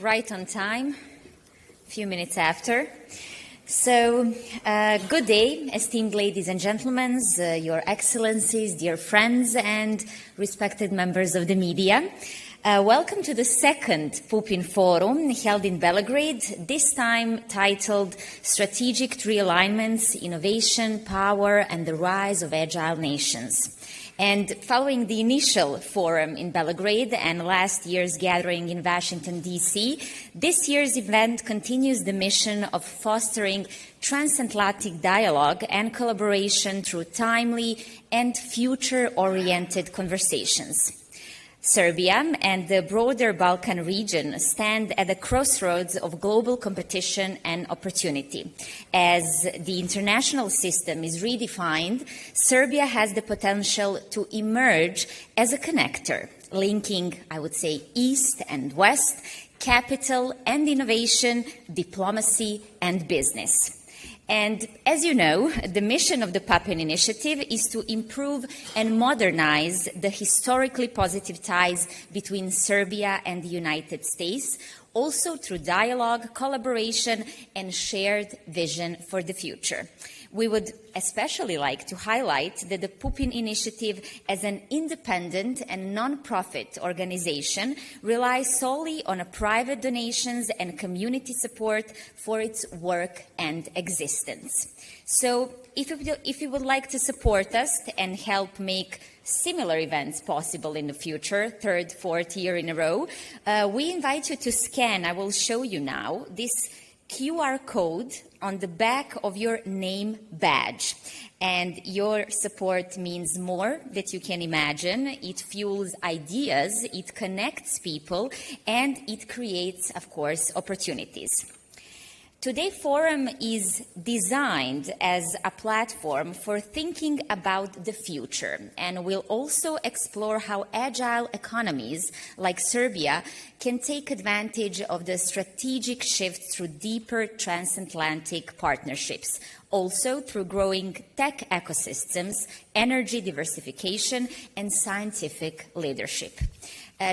right on time, a few minutes after. So, good day, esteemed ladies and gentlemen, your excellencies, dear friends, and respected members of the media. Welcome to the second Pupin Forum held in Belgrade, this time titled Strategic Realignments, Innovation, Power, and the Rise of Agile Nations. And following the initial forum in Belgrade and last year's gathering in Washington, D.C., this year's event continues the mission of fostering transatlantic dialogue and collaboration through timely and future-oriented conversations. Serbia and the broader Balkan region stand at the crossroads of global competition and opportunity. As the international system is redefined, Serbia has the potential to emerge as a connector, linking, I would say, East and West, capital and innovation, diplomacy and business. And as you know, the mission of the Pupin initiative is to improve and modernize the historically positive ties between Serbia and the United States, also through dialogue, collaboration, and shared vision for the future. We would especially like to highlight that the Pupin initiative, as an independent and non-profit organization, relies solely on private donations and community support for its work and existence. So if you would like to support us and help make similar events possible in the future, third, fourth year in a row, we invite you to scan, I will show you now, this QR code on the back of your name badge. And your support means more than you can imagine. It fuels ideas, it connects people, and it creates, of course, opportunities. Today's forum is designed as a platform for thinking about the future, and we'll also explore how agile economies like Serbia can take advantage of the strategic shift through deeper transatlantic partnerships, also through growing tech ecosystems, energy diversification, and scientific leadership.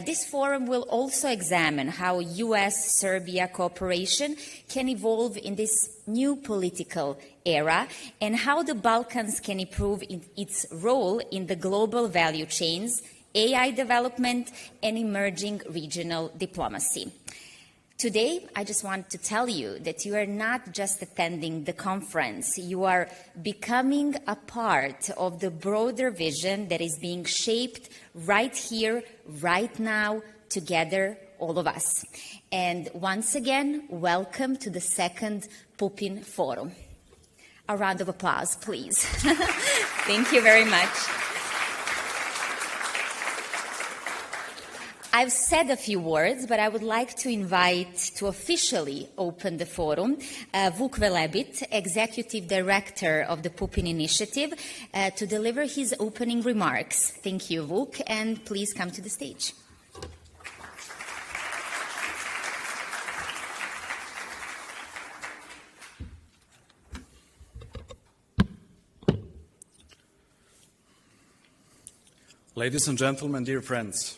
This forum will also examine how U.S.-Serbia cooperation can evolve in this new political era and how the Balkans can improve its role in the global value chains, AI development, and emerging regional diplomacy. Today, I just want to tell you that you are not just attending the conference, you are becoming a part of the broader vision that is being shaped right here, right now, together, all of us. And once again, welcome to the second Pupin Forum. A round of applause, please. Thank you very much. I've said a few words, but I would like to invite to officially open the forum Vuk Velebit, Executive Director of the Pupin Initiative, to deliver his opening remarks. Thank you, Vuk, and please come to the stage. Ladies and gentlemen, dear friends,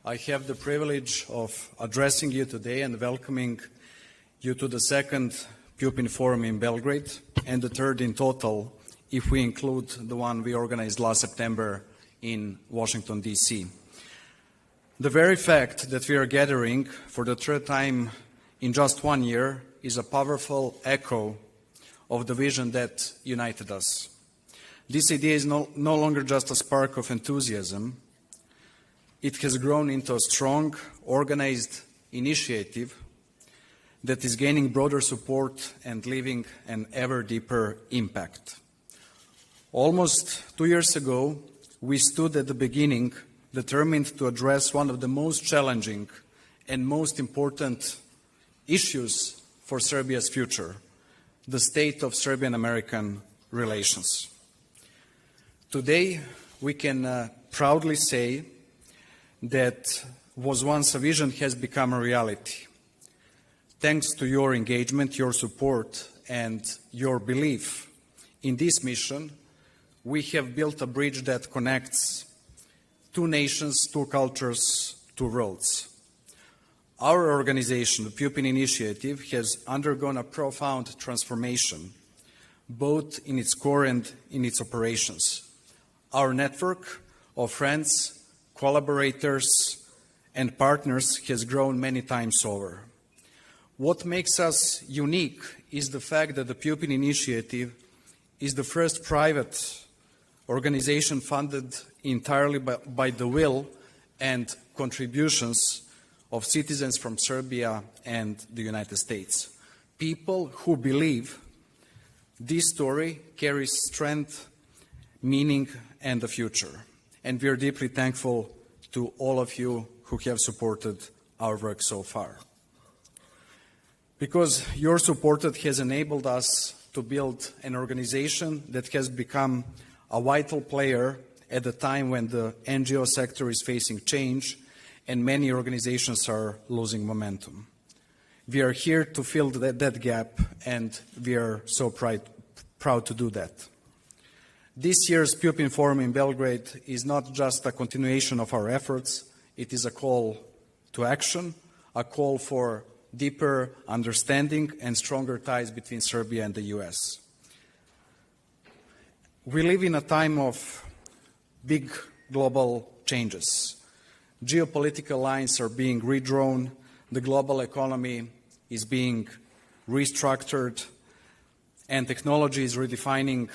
I have the privilege of addressing you today and welcoming you to the second Pupin Forum in Belgrade and the third in total if we include the one we organized last September in Washington, D.C. The very fact that we are gathering for the third time in just 1 year is a powerful echo of the vision that united us. This idea is no longer just a spark of enthusiasm. It has grown into a strong, organized initiative that is gaining broader support and leaving an ever deeper impact. Almost 2 years ago, we stood at the beginning determined to address one of the most challenging and most important issues for Serbia's future, the state of Serbian-American relations. Today, we can proudly say that was once a vision has become a reality. Thanks to your engagement, your support, and your belief in this mission, we have built a bridge that connects two nations, two cultures, two worlds. Our organization, the Pupin Initiative, has undergone a profound transformation, both in its core and in its operations. Our network of friends, collaborators, and partners has grown many times over. What makes us unique is the fact that the Pupin Initiative is the first private organization funded entirely by the will and contributions of citizens from Serbia and the United States. People who believe this story carries strength, meaning, and a future. And we are deeply thankful to all of you who have supported our work so far. Because your support has enabled us to build an organization that has become a vital player at a time when the NGO sector is facing change and many organizations are losing momentum. We are here to fill that gap, and we are so proud to do that. This year's Pupin Forum in Belgrade is not just a continuation of our efforts, it is a call to action, a call for deeper understanding and stronger ties between Serbia and the US. We live in a time of big global changes. Geopolitical lines are being redrawn, the global economy is being restructured, and technology is redefining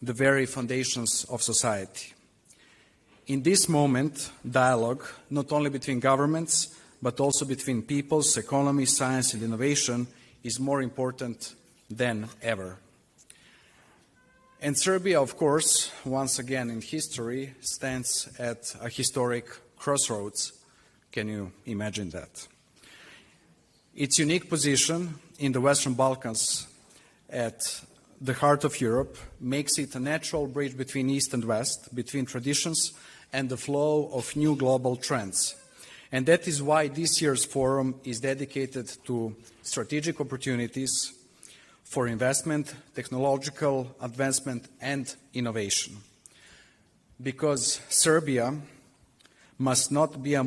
the very foundations of society. In this moment, dialogue, not only between governments, but also between peoples, economy, science, and innovation, is more important than ever. And Serbia, of course, once again in history, stands at a historic crossroads. Can you imagine that? Its unique position in the Western Balkans at the heart of Europe makes it a natural bridge between East and West, between traditions and the flow of new global trends. And that is why this year's forum is dedicated to strategic opportunities for investment, technological advancement, and innovation. Because Serbia must not be a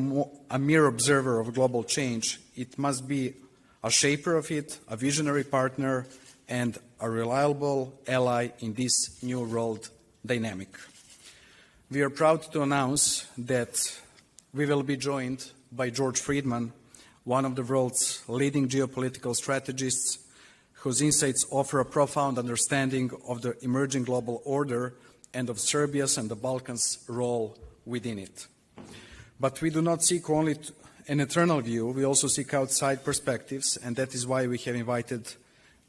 mere observer of global change, it must be a shaper of it, a visionary partner, and a reliable ally in this new world dynamic. We are proud to announce that we will be joined by George Friedman, one of the world's leading geopolitical strategists, whose insights offer a profound understanding of the emerging global order and of Serbia's and the Balkans' role within it. But we do not seek only an eternal view, we also seek outside perspectives, and that is why we have invited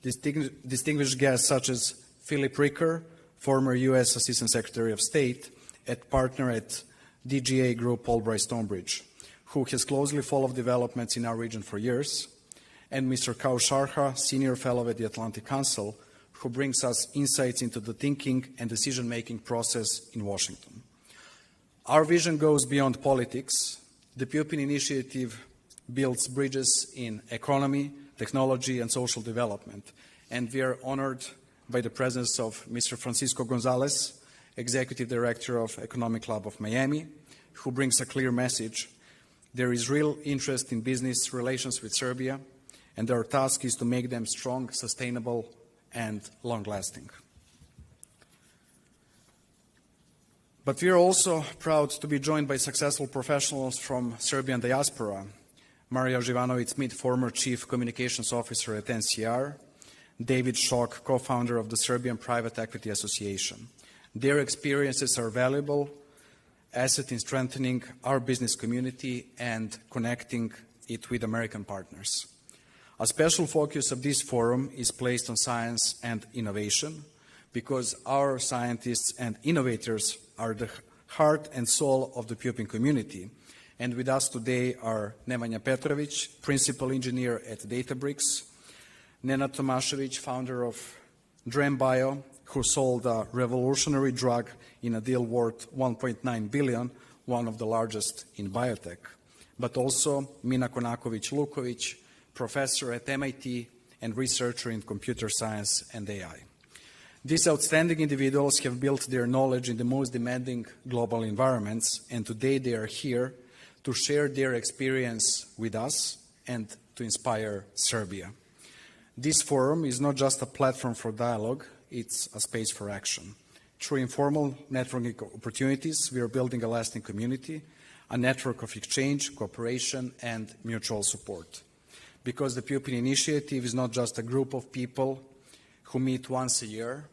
distinguished guests such as Philip Ricker, former U.S. Assistant Secretary of State, and partner at DGA Group Albright Stonebridge, who has closely followed developments in our region for years, and Mr. Kau Sharha, Senior Fellow at the Atlantic Council, who brings us insights into the thinking and decision-making process in Washington. Our vision goes beyond politics. The Pupin Initiative builds bridges in economy, technology, and social development, and we are honored by the presence of Mr. Francisco Gonzalez, Executive Director of Economic Club of Miami, who brings a clear message. There is real interest in business relations with Serbia, and our task is to make them strong, sustainable, and long-lasting. But we are also proud to be joined by successful professionals from Serbian diaspora. Mario Živanović-Smith, former Chief Communications Officer at NCR, David Schock, co-founder of the Serbian Private Equity Association. Their experiences are valuable asset in strengthening our business community and connecting it with American partners. A special focus of this forum is placed on science and innovation, because our scientists and innovators are the heart and soul of the Pupin community. And with us today are Nemanja Petrović, Principal Engineer at Databricks, Nenad Tomašević, founder of DreamBio, who sold a revolutionary drug in a deal worth $1.9 billion, one of the largest in biotech, but also Mina Konaković-Luković, professor at MIT and researcher in computer science and AI. These outstanding individuals have built their knowledge in the most demanding global environments, and today they are here to share their experience with us and to inspire Serbia. This forum is not just a platform for dialogue, it's a space for action. Through informal networking opportunities, we are building a lasting community, a network of exchange, cooperation, and mutual support. Because the Pupin initiative is not just a group of people who meet once a year,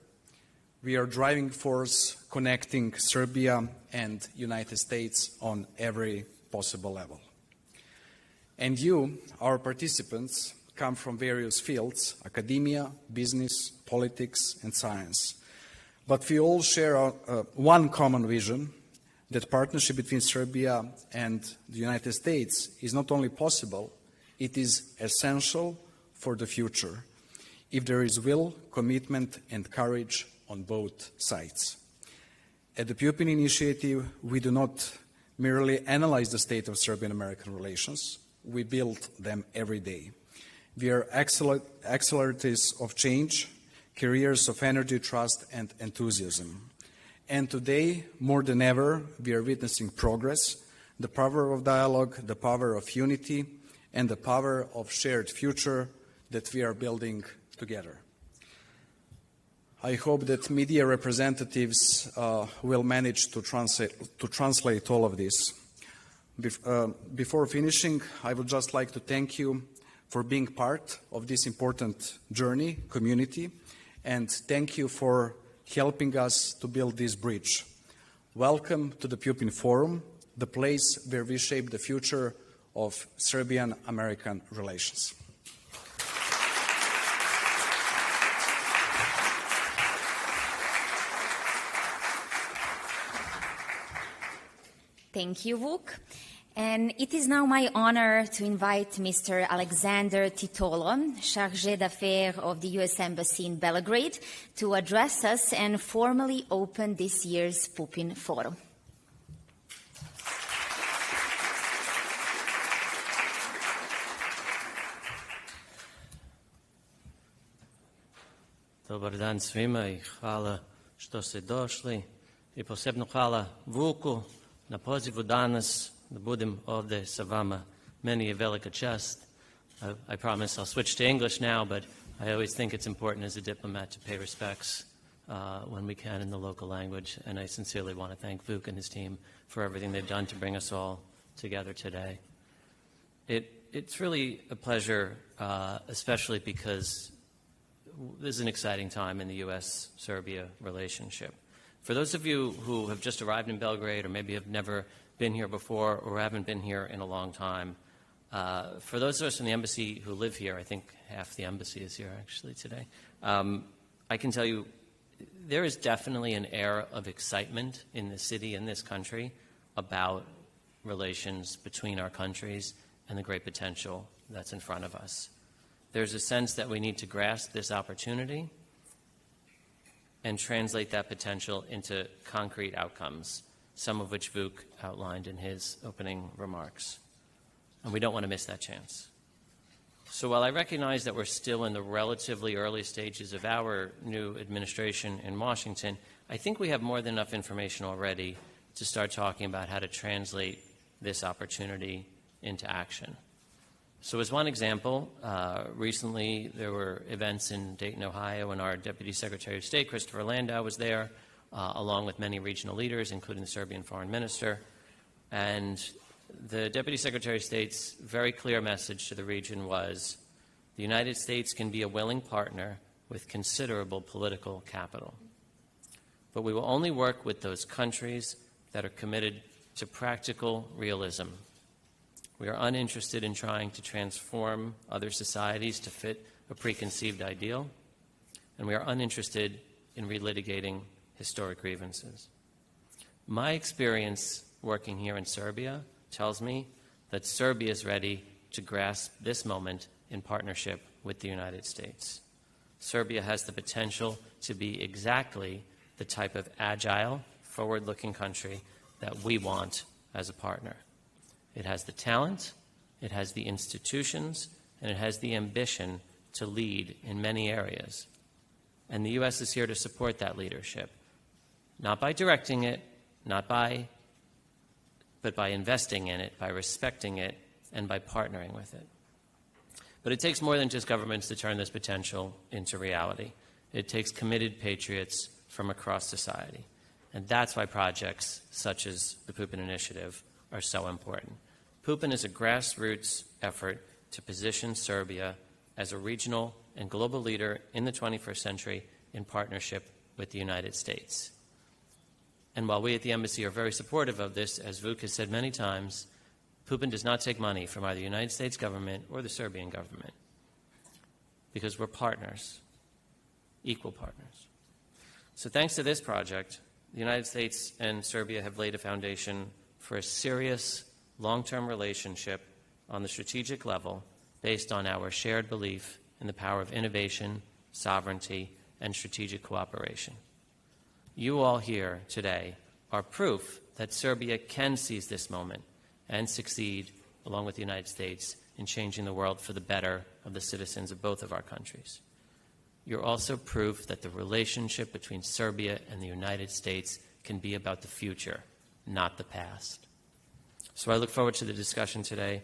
we are driving force connecting Serbia and United States on every possible level. And you, our participants, come from various fields: academia, business, politics, and science. But we all share one common vision, that partnership between Serbia and the United States is not only possible, it is essential for the future, if there is will, commitment, and courage on both sides. At the Pupin initiative, we do not merely analyze the state of Serbian-American relations, we build them every day. We are accelerators of change, carriers of energy, trust, and enthusiasm. And today, more than ever, we are witnessing progress, the power of dialogue, the power of unity, and the power of shared future that we are building together. I hope that media representatives will manage to translate all of this. Before finishing, I would just like to thank you for being part of this important journey, community, and thank you for helping us to build this bridge. Welcome to the Pupin Forum, the place where we shape the future of Serbian-American relations. Thank you, Vuk. And it is now my honor to invite Mr. Alexander Titolo, Chargé d'Affaires of the U.S. Embassy in Belgrade, to address us and formally open this year's Pupin Forum. Dobar dan svima I hvala što ste došli I posebno hvala Vuku na pozivu danas da budem ovde sa vama. Meni je velika čast. I promise I'll switch to English now, but I always think it's important as a diplomat to pay respects when we can in the local language, and I sincerely want to thank Vuk and his team for everything they've done to bring us all together today. It's really a pleasure, especially because this is an exciting time in the U.S.-Serbia relationship. For those of you who have just arrived in Belgrade or maybe have never been here before or haven't been here in a long time, for those of us in the embassy who live here, I think half the embassy is here actually today, I can tell you there is definitely an air of excitement in the city and this country about relations between our countries and the great potential that's in front of us. There's a sense that we need to grasp this opportunity and translate that potential into concrete outcomes, some of which Vuk outlined in his opening remarks. And we don't want to miss that chance. So while I recognize that we're still in the relatively early stages of our new administration in Washington, I think we have more than enough information already to start talking about how to translate this opportunity into action. So as one example, recently there were events in Dayton, Ohio, and our Deputy Secretary of State, Christopher Landau, was there, along with many regional leaders, including the Serbian Foreign Minister. And the Deputy Secretary of State's very clear message to the region was, the United States can be a willing partner with considerable political capital. But we will only work with those countries that are committed to practical realism. We are uninterested in trying to transform other societies to fit a preconceived ideal, and we are uninterested in relitigating historic grievances. My experience working here in Serbia tells me that Serbia is ready to grasp this moment in partnership with the United States. Serbia has the potential to be exactly the type of agile, forward-looking country that we want as a partner. It has the talent, it has the institutions, and it has the ambition to lead in many areas. And the U.S. is here to support that leadership, not by directing it, but but by investing in it, by respecting it, and by partnering with it. But it takes more than just governments to turn this potential into reality. It takes committed patriots from across society. And that's why projects such as the Pupin Initiative are so important. Pupin is a grassroots effort to position Serbia as a regional and global leader in the 21st century in partnership with the United States. And while we at the Embassy are very supportive of this, as Vuk has said many times, Pupin does not take money from either the United States government or the Serbian government, because we're partners, equal partners. So thanks to this project, the United States and Serbia have laid a foundation for a serious, long-term relationship on the strategic level based on our shared belief in the power of innovation, sovereignty, and strategic cooperation. You all here today are proof that Serbia can seize this moment and succeed, along with the United States, in changing the world for the better of the citizens of both of our countries. You're also proof that the relationship between Serbia and the United States can be about the future, not the past. So I look forward to the discussion today.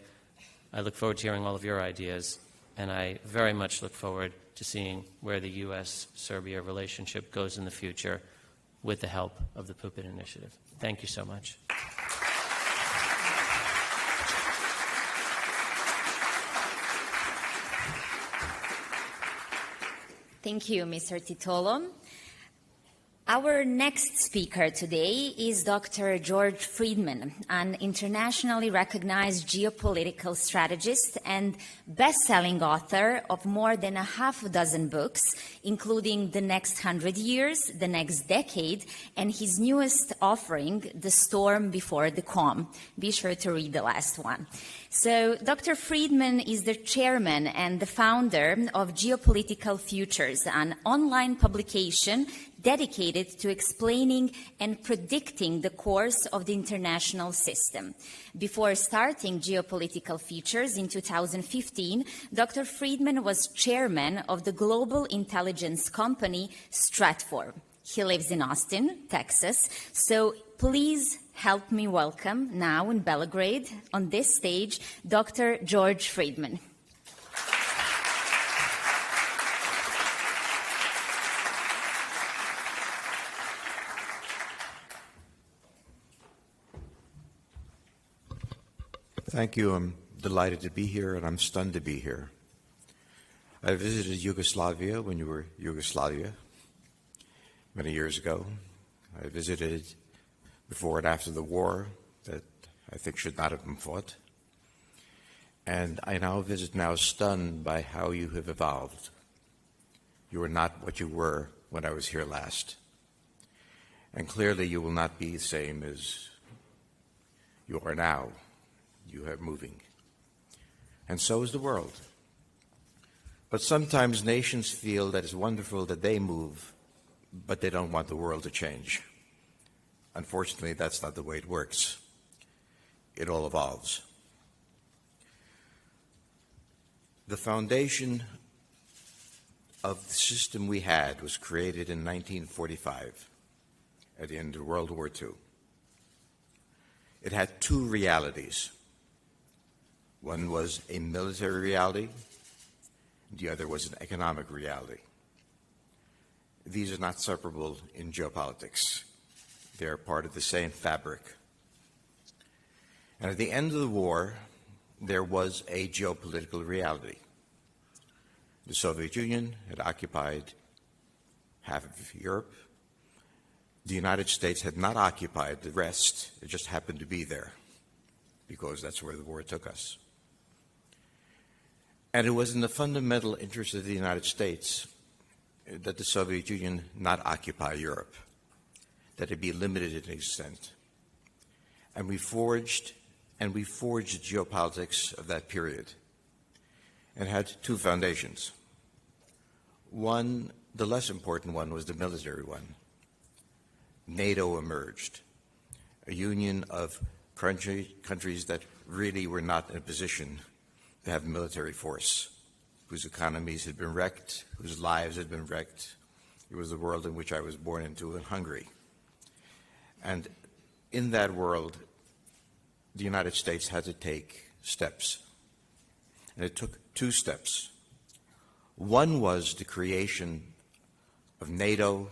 I look forward to hearing all of your ideas, and I very much look forward to seeing where the U.S.-Serbia relationship goes in the future with the help of the Pupin Initiative. Thank you so much. Thank you, Mr. Titolo. Our next speaker today is Dr. George Friedman, an internationally recognized geopolitical strategist and best-selling author of more than a half dozen books, including The Next 100 Years, The Next Decade, and his newest offering, The Storm Before the Calm. Be sure to read the last one. So Dr. Friedman is the chairman and the founder of Geopolitical Futures, an online publication dedicated to explaining and predicting the course of the international system. Before starting Geopolitical Futures in 2015, Dr. Friedman was chairman of the global intelligence company Stratfor. He lives in Austin, Texas, so please help me welcome now in Belgrade, on this stage, Dr. George Friedman. Thank you. I'm delighted to be here, and I'm stunned to be here. I visited Yugoslavia when you were Yugoslavia many years ago. I visited before and after the war that I think should not have been fought. And I now visit now stunned by how you have evolved. You are not what you were when I was here last. And clearly you will not be the same as you are now. You are moving. And so is the world. But sometimes nations feel that it's wonderful that they move, but they don't want the world to change. Unfortunately, that's not the way it works. It all evolves. The foundation of the system we had was created in 1945 at the end of World War II. It had two realities. One was a military reality, the other was an economic reality. These are not separable in geopolitics. They are part of the same fabric. And at the end of the war, there was a geopolitical reality. The Soviet Union had occupied half of Europe. The United States had not occupied the rest. It just happened to be there because that's where the war took us. And it was in the fundamental interest of the United States that the Soviet Union not occupy Europe, that it be limited in extent. And we forged the geopolitics of that period and had two foundations. One, the less important one, was the military one. NATO emerged, a union of countries that really were not in a position to have a military force, whose economies had been wrecked, whose lives had been wrecked. It was the world in which I was born into in Hungary. And in that world, the United States had to take steps. And it took two steps. One was the creation of NATO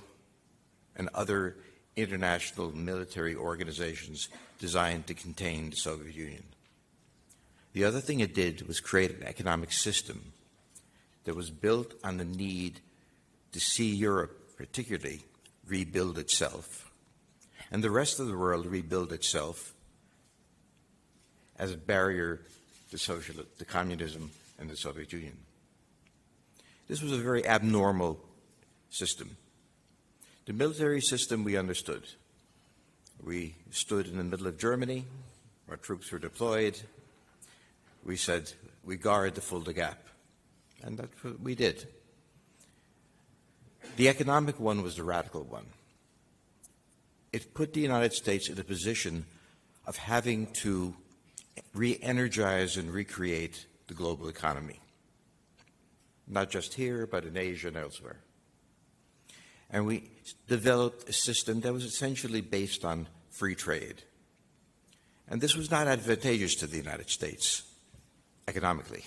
and other international military organizations designed to contain the Soviet Union. The other thing it did was create an economic system that was built on the need to see Europe, particularly, rebuild itself, and the rest of the world rebuild itself as a barrier to communism and the Soviet Union. This was a very abnormal system. The military system we understood. We stood in the middle of Germany, our troops were deployed. We said, we guard the Fulda Gap. And that's what we did. The economic one was the radical one. It put the United States in a position of having to re-energize and recreate the global economy. Not just here, but in Asia and elsewhere. And we developed a system that was essentially based on free trade. And this was not advantageous to the United States economically,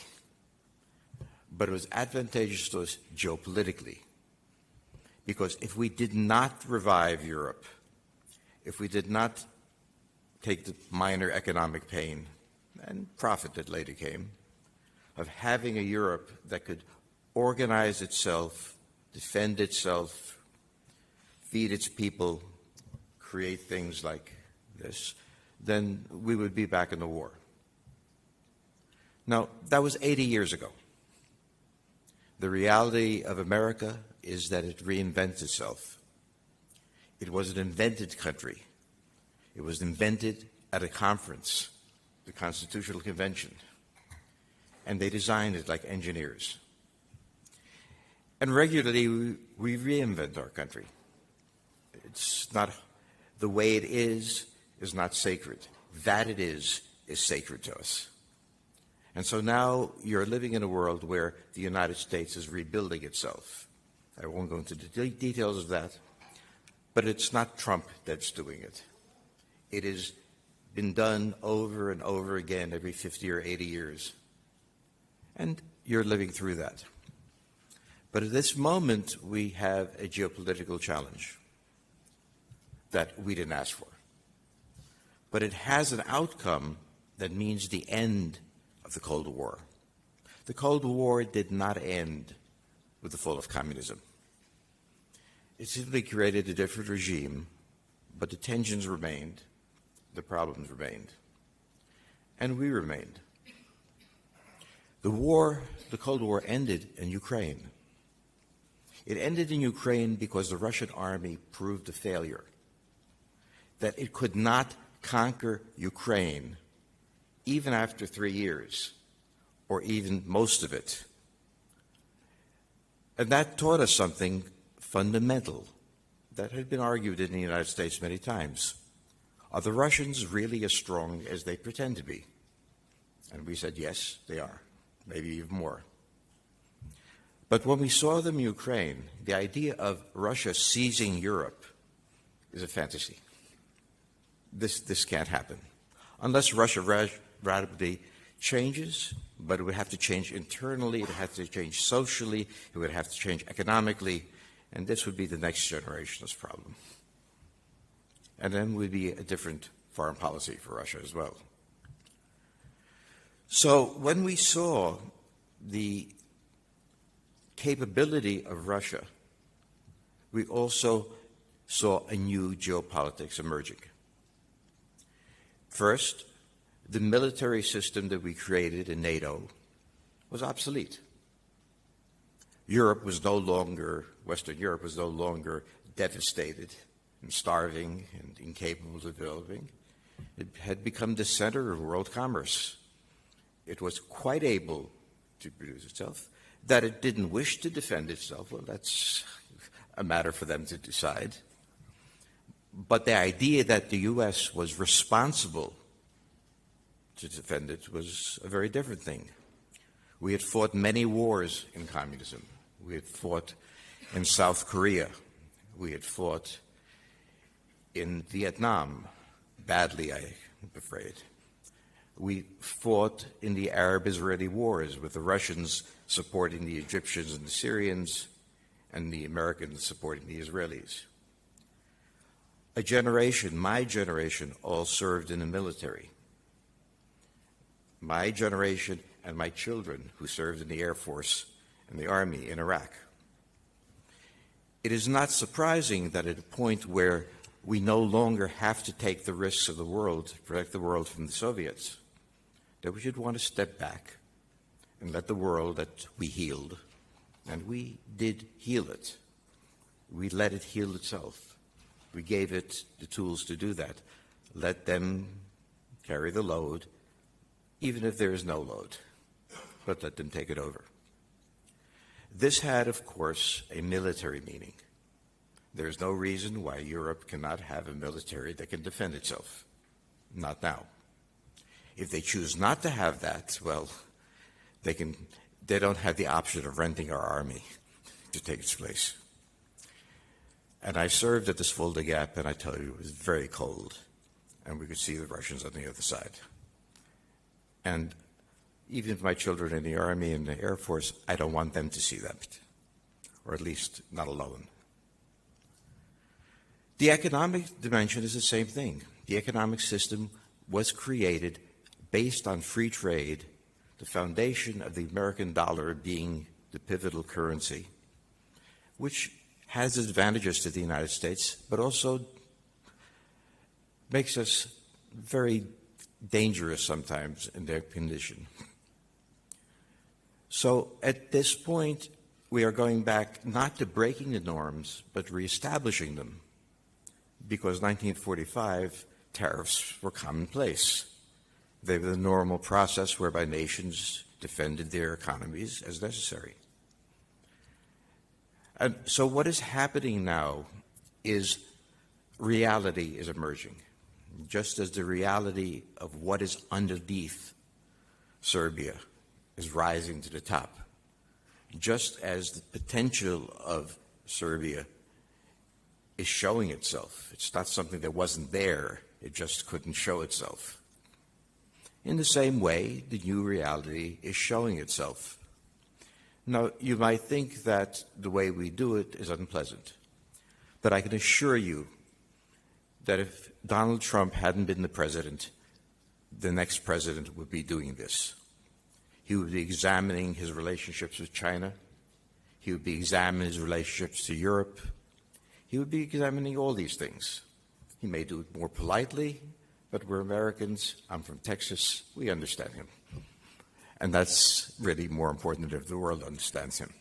but it was advantageous to us geopolitically. Because if we did not revive Europe, if we did not take the minor economic pain and profit that later came of having a Europe that could organize itself, defend itself, feed its people, create things like this, then we would be back in the war. Now, that was 80 years ago. The reality of America is that it reinvents itself. It was an invented country. It was invented at a conference, the Constitutional Convention, and they designed it like engineers. And regularly, we reinvent our country. It's not the way it is not sacred. That it is sacred to us. And so now you're living in a world where the United States is rebuilding itself. I won't go into the details of that, but it's not Trump that's doing it. It has been done over and over again every 50 or 80 years. And you're living through that. But at this moment, we have a geopolitical challenge that we didn't ask for. But it has an outcome that means the end of the Cold War. The Cold War did not end with the fall of communism. It simply created a different regime, but the tensions remained, the problems remained, and we remained. The Cold War ended in Ukraine. It ended in Ukraine because the Russian army proved a failure, that it could not conquer Ukraine even after 3 years, or even most of it. And that taught us something fundamental that had been argued in the United States many times. Are the Russians really as strong as they pretend to be? And we said, yes, they are, maybe even more. But when we saw them in Ukraine, the idea of Russia seizing Europe is a fantasy. This can't happen. Unless Russia radically changes, but it would have to change internally, it would have to change socially, it would have to change economically, and this would be the next generation's problem. And then would be a different foreign policy for Russia as well. So when we saw the capability of Russia, we also saw a new geopolitics emerging. First, the military system that we created in NATO was obsolete. Western Europe was no longer devastated and starving and incapable of developing. It had become the center of world commerce. It was quite able to produce itself. That it didn't wish to defend itself, well, that's a matter for them to decide. But the idea that the U.S. was responsible to defend it was a very different thing. We had fought many wars in communism. We had fought in South Korea. We had fought in Vietnam, badly, I'm afraid. We fought in the Arab-Israeli wars with the Russians supporting the Egyptians and the Syrians and the Americans supporting the Israelis. A generation, my generation, all served in the military. My generation and my children who served in the Air Force and the Army in Iraq. It is not surprising that at a point where we no longer have to take the risks of the world to protect the world from the Soviets, that we should want to step back and let the world that we healed, and we did heal it. We let it heal itself. We gave it the tools to do that. Let them carry the load, even if there is no load, but let them take it over. This had, of course, a military meaning. There is no reason why Europe cannot have a military that can defend itself. Not now. If they choose not to have that, well, they don't have the option of renting our army to take its place. And I served at this Fulda Gap, and I tell you, it was very cold, and we could see the Russians on the other side. And even if my children are in the Army and the Air Force, I don't want them to see that, or at least not alone. The economic dimension is the same thing. The economic system was created based on free trade, the foundation of the American dollar being the pivotal currency, which has advantages to the United States, but also makes us very dangerous sometimes in their condition. So at this point, we are going back not to breaking the norms, but reestablishing them, because 1945 tariffs were commonplace. They were the normal process whereby nations defended their economies as necessary. And so what is happening now is reality is emerging, just as the reality of what is underneath Serbia is rising to the top, just as the potential of Serbia is showing itself. It's not something that wasn't there, it just couldn't show itself. In the same way, the new reality is showing itself. Now, you might think that the way we do it is unpleasant, but I can assure you that if Donald Trump hadn't been the president, the next president would be doing this. He would be examining his relationships with China. He would be examining his relationships to Europe. He would be examining all these things. He may do it more politely, but we're Americans. I'm from Texas. We understand him. And that's really more important than if the world understands him.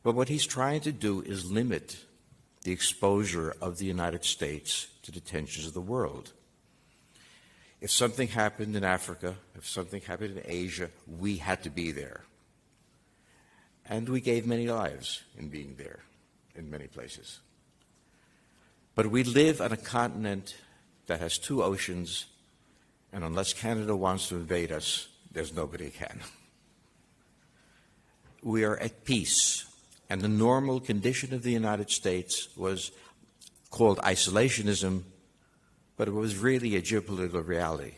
But what he's trying to do is limit the exposure of the United States to the tensions of the world. If something happened in Africa, if something happened in Asia, we had to be there. And we gave many lives in being there in many places. But we live on a continent that has two oceans, and unless Canada wants to invade us, there's nobody who can. We are at peace, and the normal condition of the United States was called isolationism, but it was really a geopolitical reality.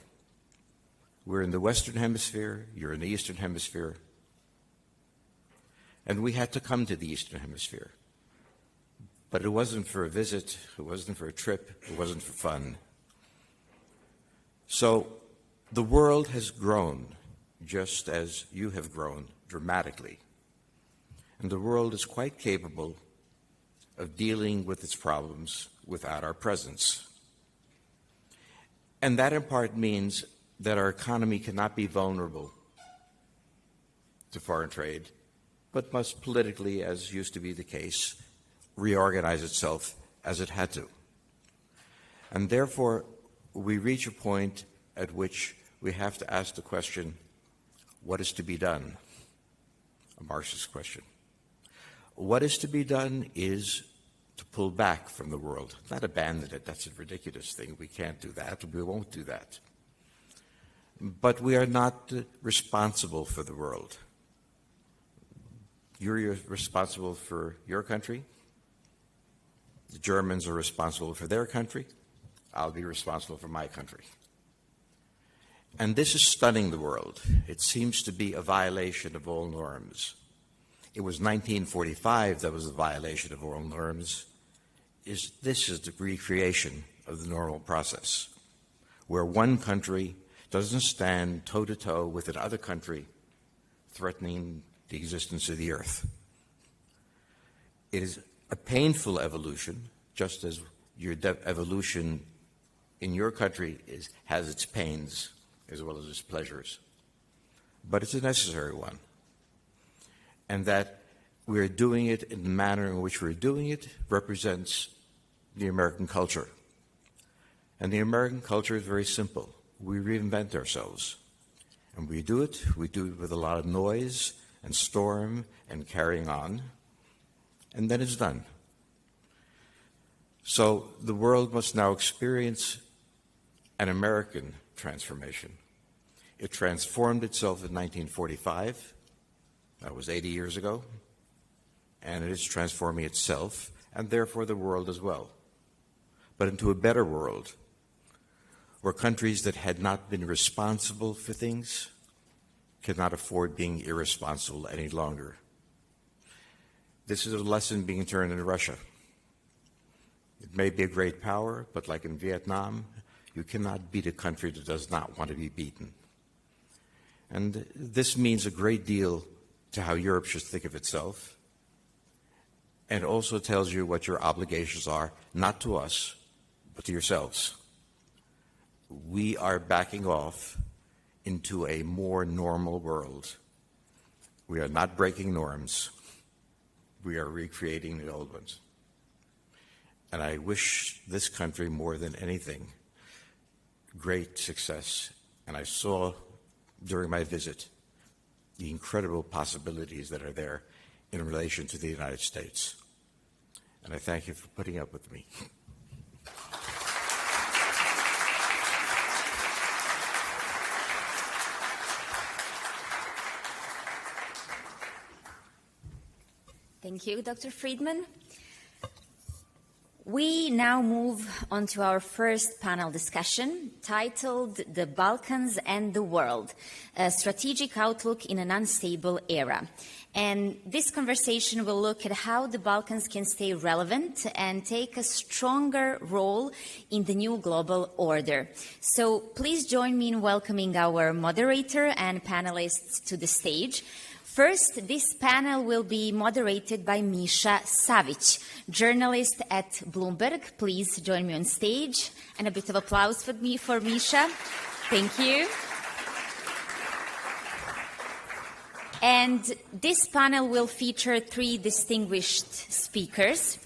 We're in the Western Hemisphere, you're in the Eastern Hemisphere, and we had to come to the Eastern Hemisphere. But it wasn't for a visit, it wasn't for a trip, it wasn't for fun. So the world has grown just as you have grown dramatically. And the world is quite capable of dealing with its problems without our presence. And that in part means that our economy cannot be vulnerable to foreign trade, but must politically, as used to be the case, reorganize itself as it had to. And therefore, we reach a point at which we have to ask the question, what is to be done? A Marxist question. What is to be done is to pull back from the world, not abandon it. That's a ridiculous thing. We can't do that. We won't do that. But we are not responsible for the world. You're responsible for your country. The Germans are responsible for their country. I'll be responsible for my country. And this is stunning the world. It seems to be a violation of all norms. It was 1945 that was a violation of all norms. This is the recreation of the normal process, where one country doesn't stand toe-to-toe with another country threatening the existence of the earth. It is a painful evolution, just as your evolution in your country has its pains as well as its pleasures. But it's a necessary one. And that we're doing it in the manner in which we're doing it represents the American culture. And the American culture is very simple. We reinvent ourselves. And we do it with a lot of noise and storm and carrying on. And then it's done. So the world must now experience an American transformation. It transformed itself in 1945. That was 80 years ago. And it is transforming itself, and therefore the world as well. But into a better world, where countries that had not been responsible for things cannot afford being irresponsible any longer. This is a lesson being turned in Russia. It may be a great power, but like in Vietnam, you cannot beat a country that does not want to be beaten. And this means a great deal to how Europe should think of itself, and also tells you what your obligations are, not to us, but to yourselves. We are backing off into a more normal world. We are not breaking norms. We are recreating the old ones. And I wish this country more than anything great success. And I saw during my visit the incredible possibilities that are there in relation to the United States. And I thank you for putting up with me. Thank you, Dr. Friedman. We now move on to our first panel discussion titled The Balkans and the World, a strategic outlook in an unstable era. And this conversation will look at how the Balkans can stay relevant and take a stronger role in the new global order. So please join me in welcoming our moderator and panelists to the stage. First, this panel will be moderated by Misha Savic, journalist at Bloomberg. Please join me on stage. And a bit of applause for Misha. Thank you. And this panel will feature three distinguished speakers.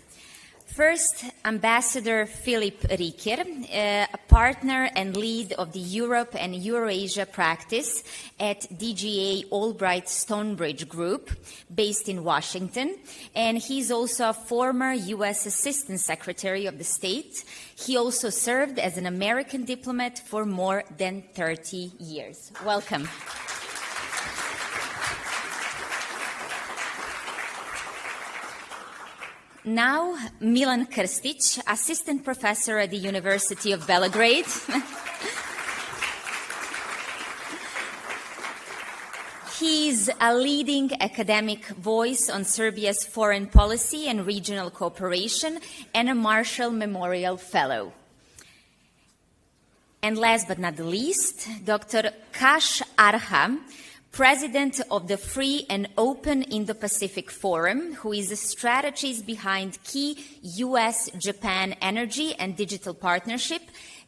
First, Ambassador Philip Riker, a partner and lead of the Europe and Eurasia practice at DGA Albright Stonebridge Group, based in Washington. And he's also a former U.S. Assistant Secretary of the State. He also served as an American diplomat for more than 30 years. Welcome. Now, Milan Krstić, assistant professor at the University of Belgrade. He's a leading academic voice on Serbia's foreign policy and regional cooperation and a Marshall Memorial Fellow. And last but not the least, Dr. Kash Arha, President of the Free and Open Indo-Pacific Forum, who is a strategist behind key U.S.-Japan energy and digital partnership,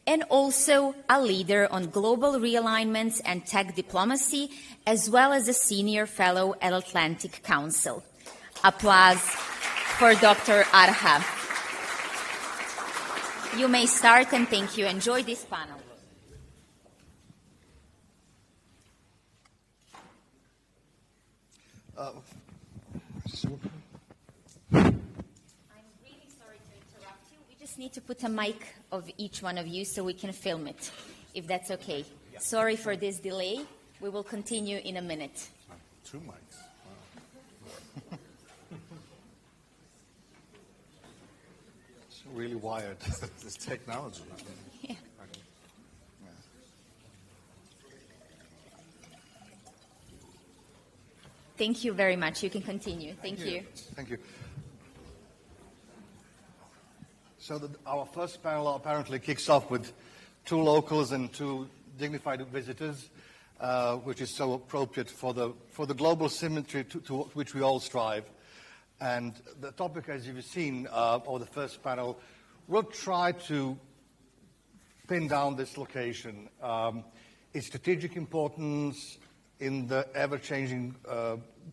and also a leader on global realignments and tech diplomacy, as well as a senior fellow at Atlantic Council. Applause for Dr. Arha. You may start, and thank you. Enjoy this panel. I'm really sorry to interrupt you. We just need to put a mic of each one of you so we can film it, if that's okay. Yeah. Sorry for this delay. We will continue in a minute. 2 mics. Wow. It's really wired, this technology. Yeah. Thank you very much. You can continue. Thank you. Thank you. So our first panel apparently kicks off with two locals and two dignified visitors, which is so appropriate for the global symmetry to which we all strive. And the topic, as you've seen, or the first panel, will try to pin down this location, its strategic importance in the ever-changing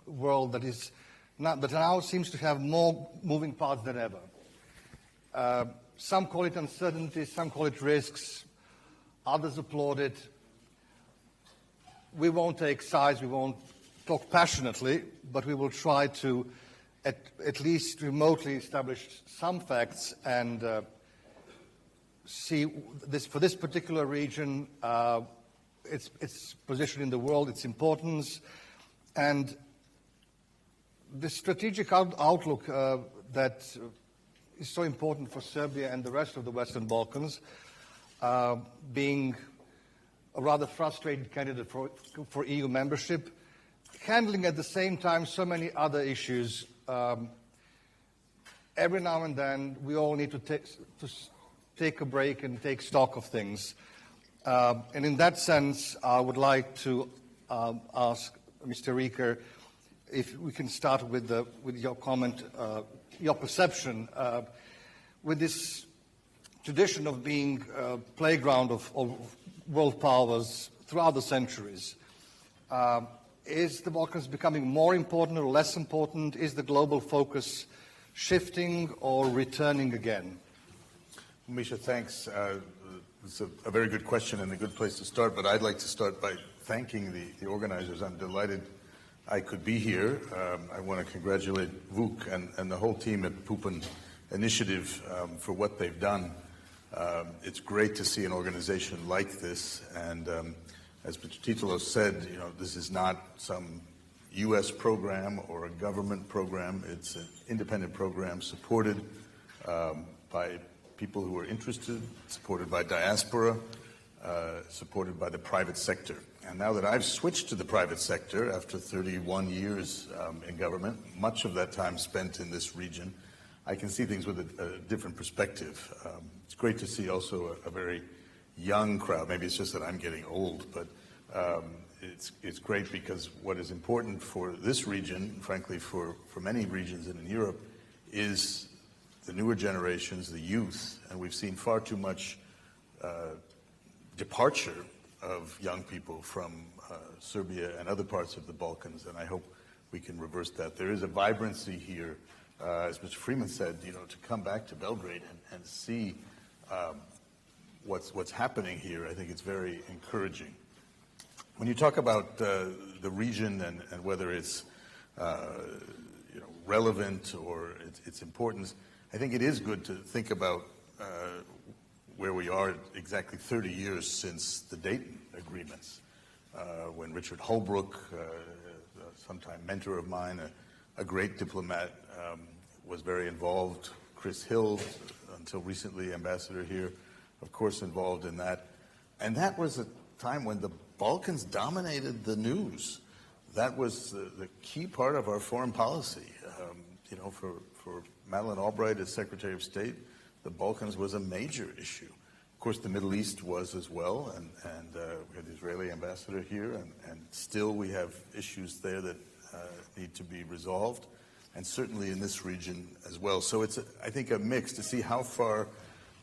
world that now seems to have more moving parts than ever. Some call it uncertainty, some call it risks, others applaud it. We won't take sides, we won't talk passionately, but we will try to at least remotely establish some facts and see this for this particular region, its position in the world, its importance, and the strategic outlook that is so important for Serbia and the rest of the Western Balkans, being a rather frustrated candidate for EU membership, handling at the same time so many other issues. Every now and then, we all need to take a break and take stock of things. And in that sense, I would like to ask Mr. Rieker if we can start with your comment, your perception, with this tradition of being a playground of world powers throughout the centuries. Is the Balkans becoming more important or less important? Is the global focus shifting or returning again? Misha, thanks. It's a very good question and a good place to start, but I'd like to start by thanking the organizers. I'm delighted I could be here. I want to congratulate Vuk and the whole team at Pupin Initiative for what they've done. It's great to see an organization like this, and as Mr. Titolo said, this is not some U.S. program or a government program. It's an independent program supported by people who are interested, supported by diaspora, supported by the private sector. And now that I've switched to the private sector after 31 years in government, much of that time spent in this region, I can see things with a different perspective. It's great to see also a very young crowd. Maybe it's just that I'm getting old, but it's great because what is important for this region, frankly for many regions in Europe, is the newer generations, the youth, and we've seen far too much departure of young people from Serbia and other parts of the Balkans, and I hope we can reverse that. There is a vibrancy here, as Mr. Freeman said, to come back to Belgrade and see what's happening here. I think it's very encouraging. When you talk about the region and whether it's relevant or its importance, I think it is good to think about where we are exactly 30 years since the Dayton agreements, when Richard Holbrooke, sometime mentor of mine, a great diplomat, was very involved. Chris Hill, until recently ambassador here, of course involved in that. And that was a time when the Balkans dominated the news. That was the key part of our foreign policy. For Madeleine Albright as Secretary of State, the Balkans was a major issue. Of course, the Middle East was as well, and we had the Israeli ambassador here, and still we have issues there that need to be resolved, and certainly in this region as well. So it's, I think, a mix to see how far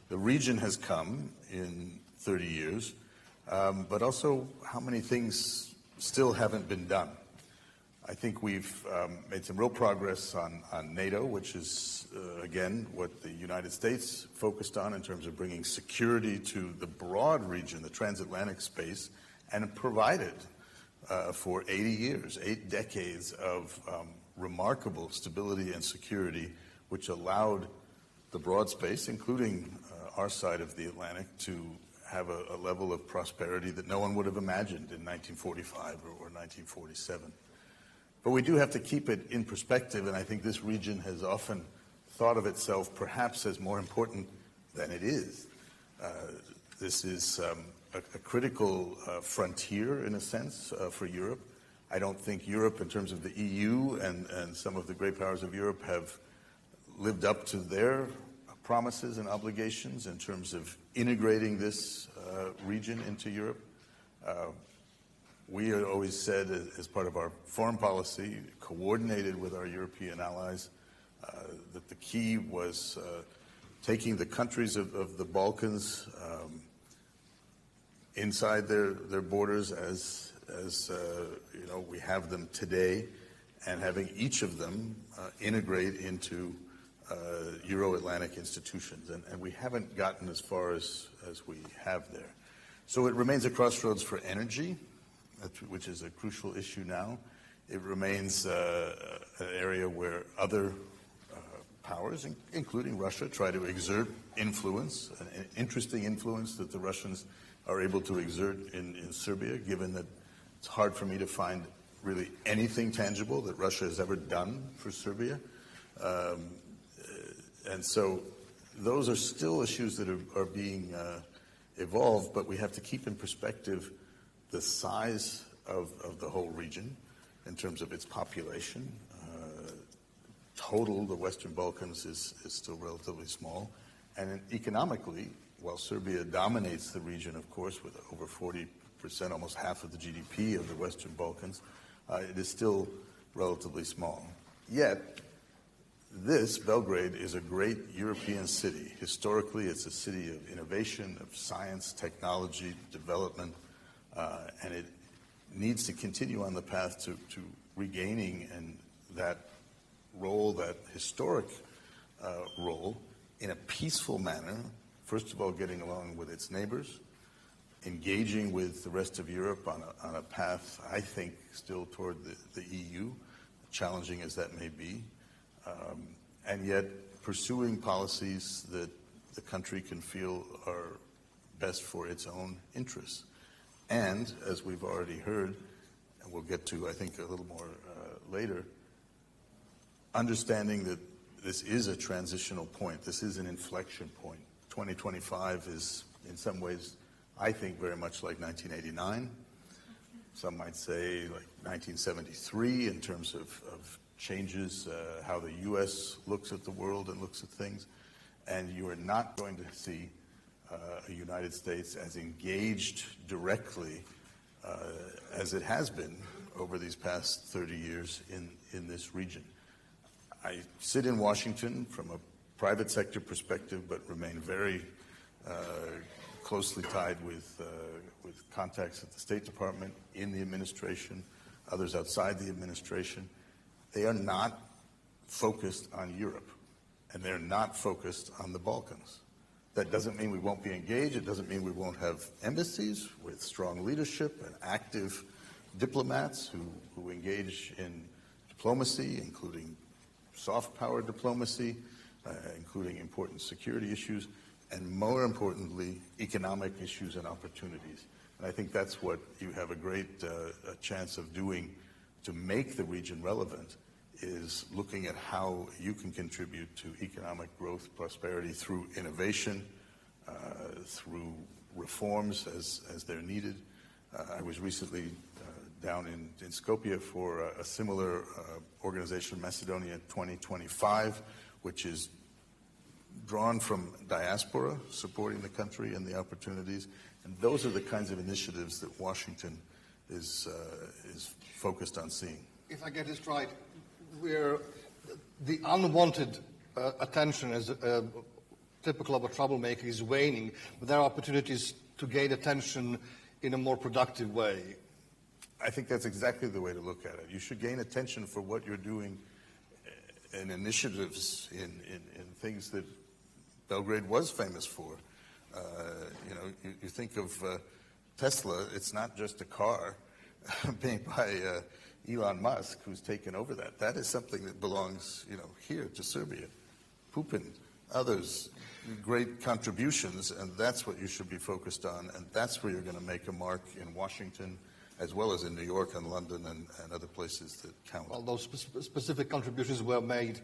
the region has come in 30 years, but also how many things still haven't been done. I think we've made some real progress on NATO, which is, again, what the United States focused on in terms of bringing security to the broad region, the transatlantic space, and provided for 80 years, 8 decades of remarkable stability and security, which allowed the broad space, including our side of the Atlantic, to have a level of prosperity that no one would have imagined in 1945 or 1947. But we do have to keep it in perspective, and I think this region has often thought of itself perhaps as more important than it is. This is a critical frontier, in a sense, for Europe. I don't think Europe, in terms of the EU and some of the great powers of Europe, have lived up to their promises and obligations in terms of integrating this region into Europe. We had always said, as part of our foreign policy, coordinated with our European allies, that the key was taking the countries of the Balkans inside their borders as you know, we have them today, and having each of them integrate into Euro-Atlantic institutions. And we haven't gotten as far as we have there. So it remains a crossroads for energy, which is a crucial issue now. It remains an area where other powers, including Russia, try to exert influence, an interesting influence that the Russians are able to exert in Serbia, given that it's hard for me to find really anything tangible that Russia has ever done for Serbia. And so those are still issues that are being evolved, but we have to keep in perspective the size of the whole region in terms of its population. Total, the Western Balkans is still relatively small. And economically, while Serbia dominates the region, of course, with over 40%, almost half of the GDP of the Western Balkans, it is still relatively small. Yet, Belgrade, is a great European city. Historically, it's a city of innovation, of science, technology, development, and it needs to continue on the path to regaining that role, that historic role, in a peaceful manner. First of all, getting along with its neighbors, engaging with the rest of Europe on a path, I think, still toward the EU, challenging as that may be, and yet pursuing policies that the country can feel are best for its own interests. And, as we've already heard, and we'll get to, I think, a little more later, understanding that this is a transitional point. This is an inflection point. 2025 is, in some ways, I think, very much like 1989. Some might say like 1973 in terms of changes, how the U.S. looks at the world and looks at things. And you are not going to see a United States as engaged directly as it has been over these past 30 years in this region. I sit in Washington from a private sector perspective, but remain very closely tied with contacts at the State Department, in the administration, others outside the administration. They are not focused on Europe, and they're not focused on the Balkans. That doesn't mean we won't be engaged. It doesn't mean we won't have embassies with strong leadership and active diplomats who engage in diplomacy, including soft power diplomacy, including important security issues, and more importantly, economic issues and opportunities. And I think that's what you have a great chance of doing to make the region relevant, is looking at how you can contribute to economic growth, prosperity through innovation, through reforms as they're needed. I was recently down in Skopje for a similar organization, Macedonia 2025, which is drawn from diaspora, supporting the country and the opportunities. And those are the kinds of initiatives that Washington is focused on seeing. If I get this right, we're the unwanted attention as typical of a troublemaker is waning, but there are opportunities to gain attention in a more productive way. I think that's exactly the way to look at it. You should gain attention for what you're doing in initiatives, in things that Belgrade was famous for. You think of Tesla, it's not just a car made by Elon Musk who's taken over that. That is something that belongs, here to Serbia. Pupin, others, great contributions, and that's what you should be focused on, and that's where you're going to make a mark in Washington, as well as in New York and London and other places that count. Well, those specific contributions were made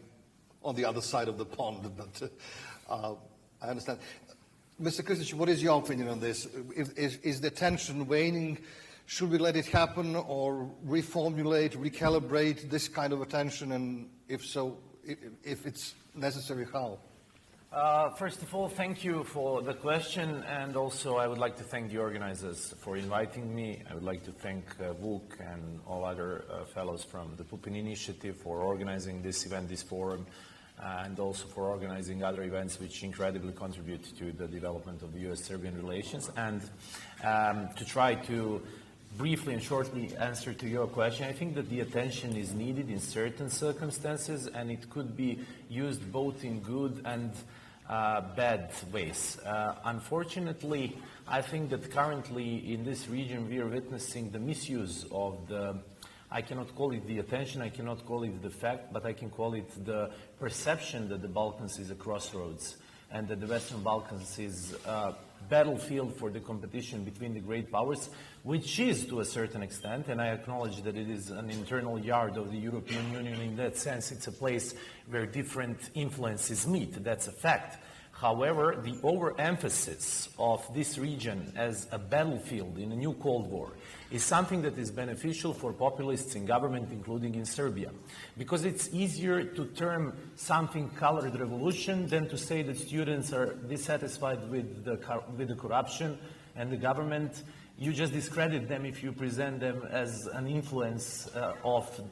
on the other side of the pond, but I understand. Mr. Krstić, what is your opinion on this? Is the tension waning should we let it happen or reformulate, recalibrate this kind of attention, and if so, if it's necessary, how? First of all, thank you for the question, and also I would like to thank the organizers for inviting me. I would like to thank Vuk and all other fellows from the Pupin initiative for organizing this event, this forum, and also for organizing other events which incredibly contribute to the development of the U.S.-Serbian relations. And to try to briefly and shortly answer to your question, I think that the attention is needed in certain circumstances, and it could be used both in good and bad ways. Unfortunately, I think that currently in this region we are witnessing the misuse of the, I cannot call it the attention, I cannot call it the fact, but I can call it the perception that the Balkans is a crossroads and that the Western Balkans is a battlefield for the competition between the great powers, which is to a certain extent, and I acknowledge that it is an internal yard of the European Union. In that sense, it's a place where different influences meet. That's a fact. However, the overemphasis of this region as a battlefield in a new Cold War is something that is beneficial for populists in government, including in Serbia, because it's easier to term something colored revolution than to say that students are dissatisfied with the corruption and the government. You just discredit them if you present them as an influence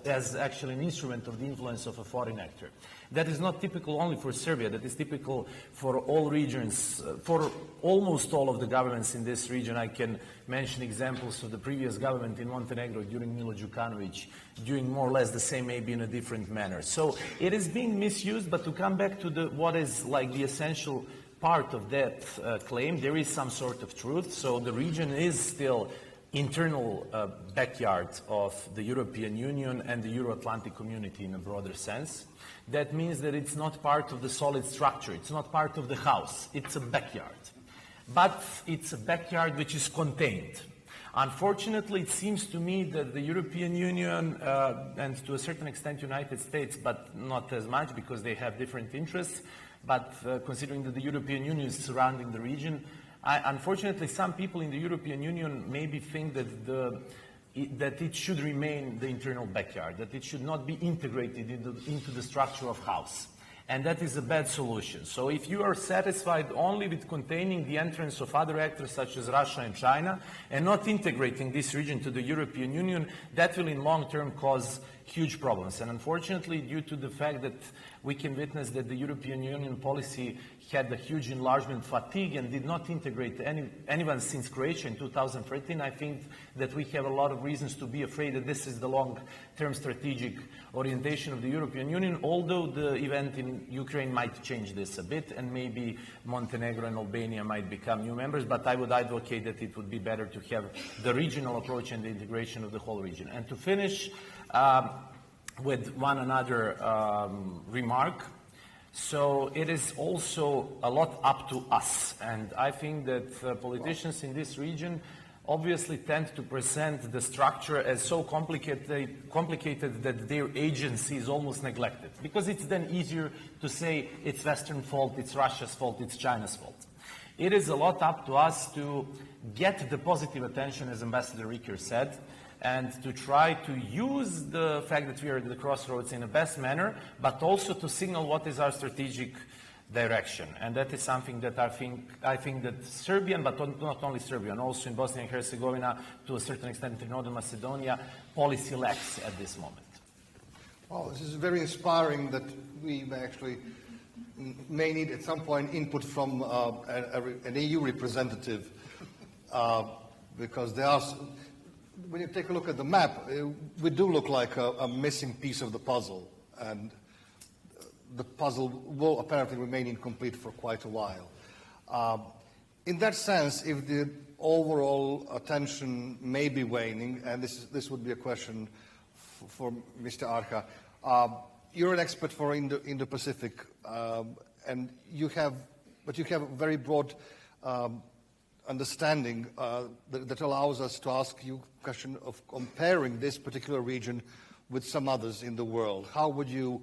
as actually an instrument of the influence of a foreign actor. That is not typical only for Serbia, that is typical for all regions, for almost all of the governments in this region. I can mention examples of the previous government in Montenegro during Milo Đukanović, doing more or less the same, maybe in a different manner. So it is being misused, but to come back to what is like the essential part of that claim, there is some sort of truth. So the region is still internal backyard of the European Union and the Euro-Atlantic community in a broader sense. That means that it's not part of the solid structure. It's not part of the house. It's a backyard. But it's a backyard which is contained. Unfortunately, it seems to me that the European Union and to a certain extent United States, but not as much because they have different interests, but considering that the European Union is surrounding the region, unfortunately some people in the European Union maybe think that that it should remain the internal backyard, that it should not be integrated into the structure of house. And that is a bad solution. So if you are satisfied only with containing the entrance of other actors such as Russia and China and not integrating this region to the European Union, that will in long term cause huge problems. And unfortunately, due to the fact that we can witness that the European Union policy had a huge enlargement fatigue and did not integrate anyone since Croatia in 2013, I think that we have a lot of reasons to be afraid that this is the long-term strategic orientation of the European Union, although the event in Ukraine might change this a bit, and maybe Montenegro and Albania might become new members, but I would advocate that it would be better to have the regional approach and the integration of the whole region. And to finish with one another remark, so it is also a lot up to us, and I think that politicians in this region obviously tend to present the structure as so complicated that their agency is almost neglected, because it's then easier to say it's Western fault, it's Russia's fault, it's China's fault. It is a lot up to us to get the positive attention, as Ambassador Riker said, and to try to use the fact that we are at the crossroads in the best manner, but also to signal what is our strategic direction. And that is something that I think that Serbian, but not only Serbian, also in Bosnia and Herzegovina, to a certain extent in Northern Macedonia, policy lacks at this moment. Well, this is very inspiring that we actually may need at some point input from an EU representative, because there are, when you take a look at the map, we do look like a missing piece of the puzzle, and the puzzle will apparently remain incomplete for quite a while. In that sense, if the overall attention may be waning, and this would be a question for Mr. Arha, you're an expert for Indo-Pacific, and you have a very broad understanding that allows us to ask you a question of comparing this particular region with some others in the world. How would you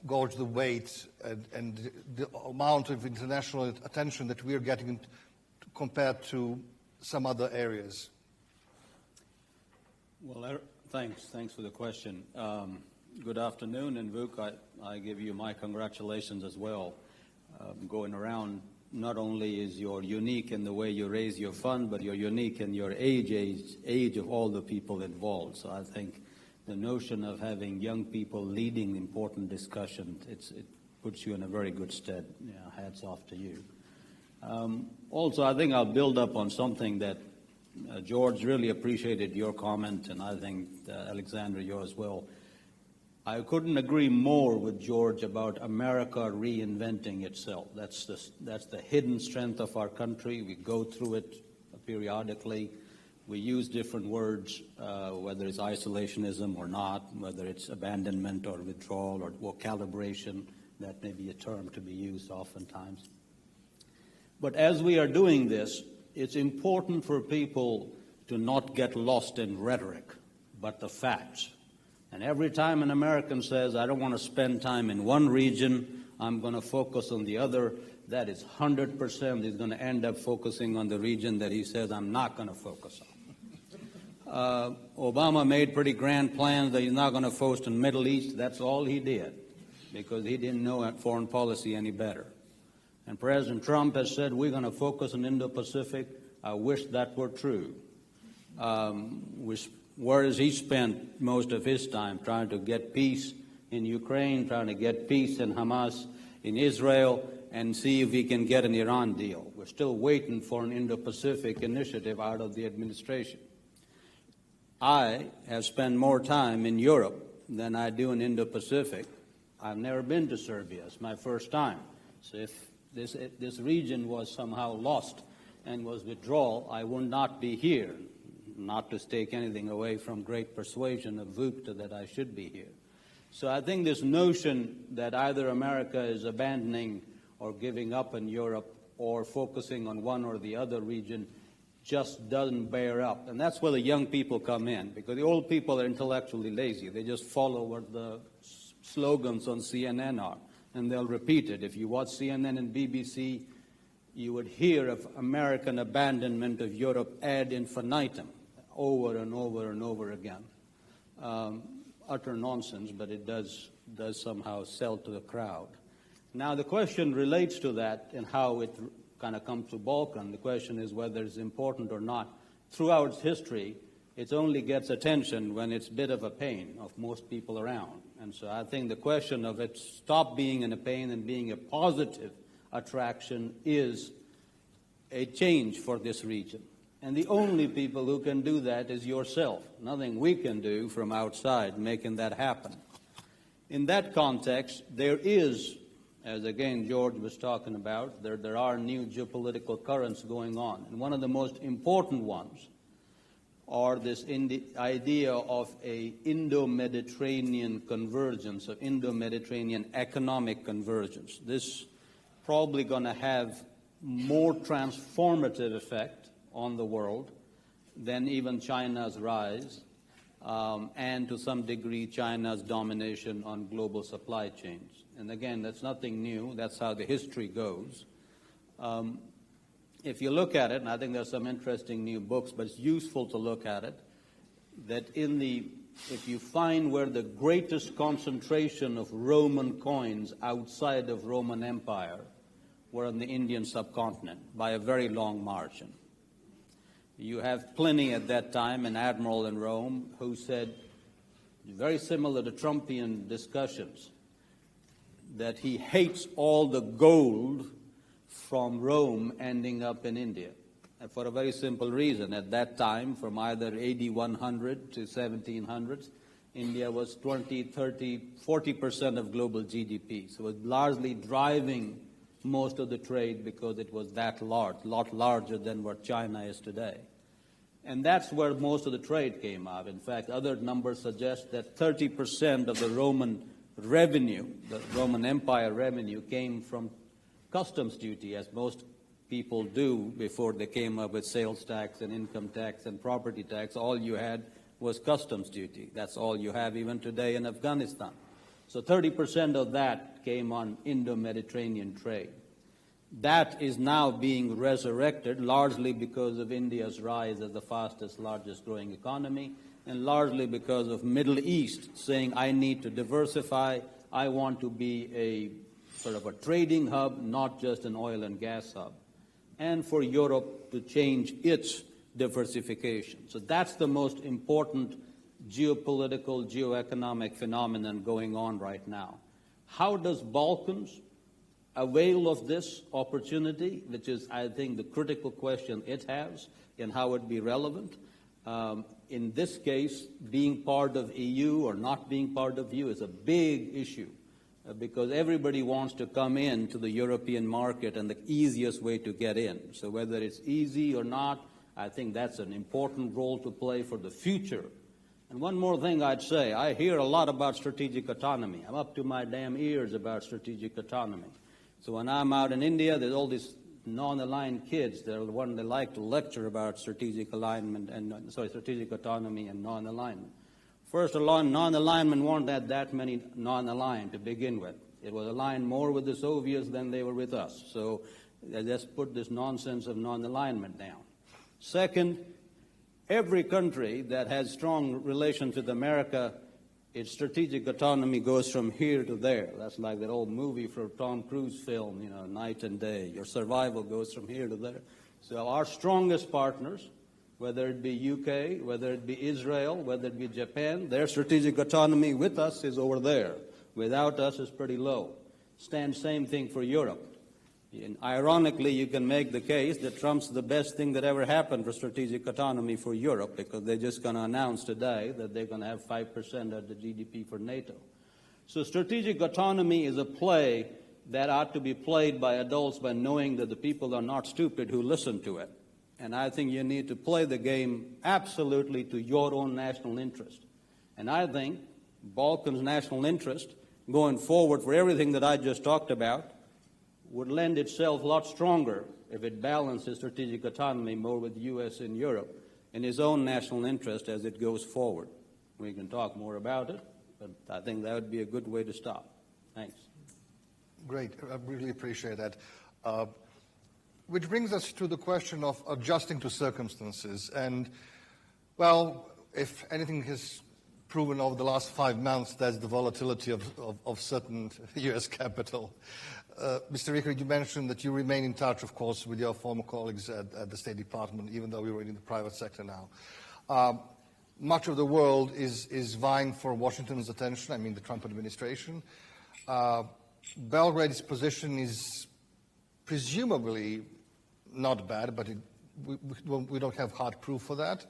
gauge the weight and the amount of international attention that we're getting compared to some other areas? Well, thanks for the question. Good afternoon, and Vuk, I give you my congratulations as well. Going around, not only is you're unique in the way you raise your fund, but you're unique in your age of all the people involved. So I think the notion of having young people leading important discussions, it puts you in a very good stead. Yeah, hats off to you. Also, I think I'll build up on something that George really appreciated your comment, and I think Alexandra, you as well. I couldn't agree more with George about America reinventing itself. That's the hidden strength of our country. We go through it periodically. We use different words, whether it's isolationism or not, whether it's abandonment or withdrawal or calibration. That may be a term to be used oftentimes. But as we are doing this, it's important for people to not get lost in rhetoric, but the facts. And every time an American says, I don't want to spend time in one region, I'm going to focus on the other, that is 100% he's going to end up focusing on the region that he says, I'm not going to focus on. Obama made pretty grand plans that he's not going to focus on the Middle East. That's all he did, because he didn't know foreign policy any better. And President Trump has said, we're going to focus on Indo-Pacific. I wish that were true. Where has he spent most of his time? Trying to get peace in Ukraine, trying to get peace in Hamas, in Israel, and see if we can get an Iran deal. We're still waiting for an Indo-Pacific initiative out of the administration. I have spent more time in Europe than I do in Indo-Pacific. I've never been to Serbia. It's my first time. So if this region was somehow lost and was withdrawal, I would not be here. Not to take anything away from great persuasion of Vukta that I should be here. So I think this notion that either America is abandoning or giving up in Europe or focusing on one or the other region just doesn't bear up. And that's where the young people come in, because the old people are intellectually lazy. They just follow what the slogans on CNN are, and they'll repeat it. If you watch CNN and BBC, you would hear of American abandonment of Europe ad infinitum, over and over and over again. Utter nonsense, but it does somehow sell to the crowd. Now, the question relates to that and how it kind of comes to Balkan. The question is whether it's important or not. Throughout its history, it only gets attention when it's a bit of a pain of most people around. And so I think the question of it stop being in a pain and being a positive attraction is a change for this region. And the only people who can do that is yourself. Nothing we can do from outside making that happen. In that context, there is, as again George was talking about, there are new geopolitical currents going on. And one of the most important ones are this idea of a Indo-Mediterranean convergence, of Indo-Mediterranean economic convergence. This probably going to have more transformative effect on the world than even China's rise, and to some degree China's domination on global supply chains. And again, that's nothing new. That's how the history goes. If you look at it, and I think there's some interesting new books, but it's useful to look at it, that if you find where the greatest concentration of Roman coins outside of Roman Empire were on the Indian subcontinent by a very long margin. You have Pliny at that time, an admiral in Rome, who said, very similar to Trumpian discussions, that he hates all the gold from Rome ending up in India. And for a very simple reason. At that time, from either AD 100 to 1700s, India was 20, 30, 40% of global GDP. So it was largely driving most of the trade because it was that large, a lot larger than what China is today. And that's where most of the trade came out. In fact, other numbers suggest that 30% of the Roman revenue, the Roman Empire revenue, came from customs duty, as most people do before they came up with sales tax and income tax and property tax. All you had was customs duty. That's all you have even today in Afghanistan. So 30% of that came on Indo-Mediterranean trade. That is now being resurrected largely because of India's rise as the fastest, largest growing economy, and largely because of Middle East saying, I need to diversify, I want to be a sort of a trading hub, not just an oil and gas hub, and for Europe to change its diversification. So that's the most important geopolitical, geoeconomic phenomenon going on right now. How does Balkans avail of this opportunity, which is, I think, the critical question it has, and how it be relevant? In this case, being part of EU or not being part of EU is a big issue because everybody wants to come in to the European market and the easiest way to get in. So whether it's easy or not, I think that's an important role to play for the future. And one more thing I'd say, I hear a lot about strategic autonomy. I'm up to my damn ears about strategic autonomy. So when I'm out in India, there's all these non-aligned kids. They're the ones that like to lecture about strategic alignment and strategic autonomy and non-alignment. First, non-alignment weren't that many non-aligned to begin with. It was aligned more with the Soviets than they were with us. So let's put this nonsense of non-alignment down. Second, every country that has strong relations with America, its strategic autonomy goes from here to there. That's like that old movie for Tom Cruise film, you know, Night and Day. Your survival goes from here to there. So our strongest partners, whether it be UK, whether it be Israel, whether it be Japan, their strategic autonomy with us is over there. Without us is pretty low. Same thing for Europe. And ironically, you can make the case that Trump's the best thing that ever happened for strategic autonomy for Europe because they're just going to announce today that they're going to have 5% of the GDP for NATO. So strategic autonomy is a play that ought to be played by adults by knowing that the people are not stupid who listen to it. And I think you need to play the game absolutely to your own national interest. And I think Balkans' national interest going forward for everything that I just talked about would lend itself a lot stronger if it balances strategic autonomy more with the U.S. and Europe in its own national interest as it goes forward. We can talk more about it, but I think that would be a good way to stop. Thanks. Great. I really appreciate that. Which brings us to the question of adjusting to circumstances. And, well, if anything has proven over the last 5 months, that's the volatility of certain U.S. capital. Mr. Ricker, you mentioned that you remain in touch, of course, with your former colleagues at the State Department, even though you're in the private sector now. Much of the world is vying for Washington's attention, I mean the Trump administration. Belgrade's position is presumably not bad, but we don't have hard proof for that.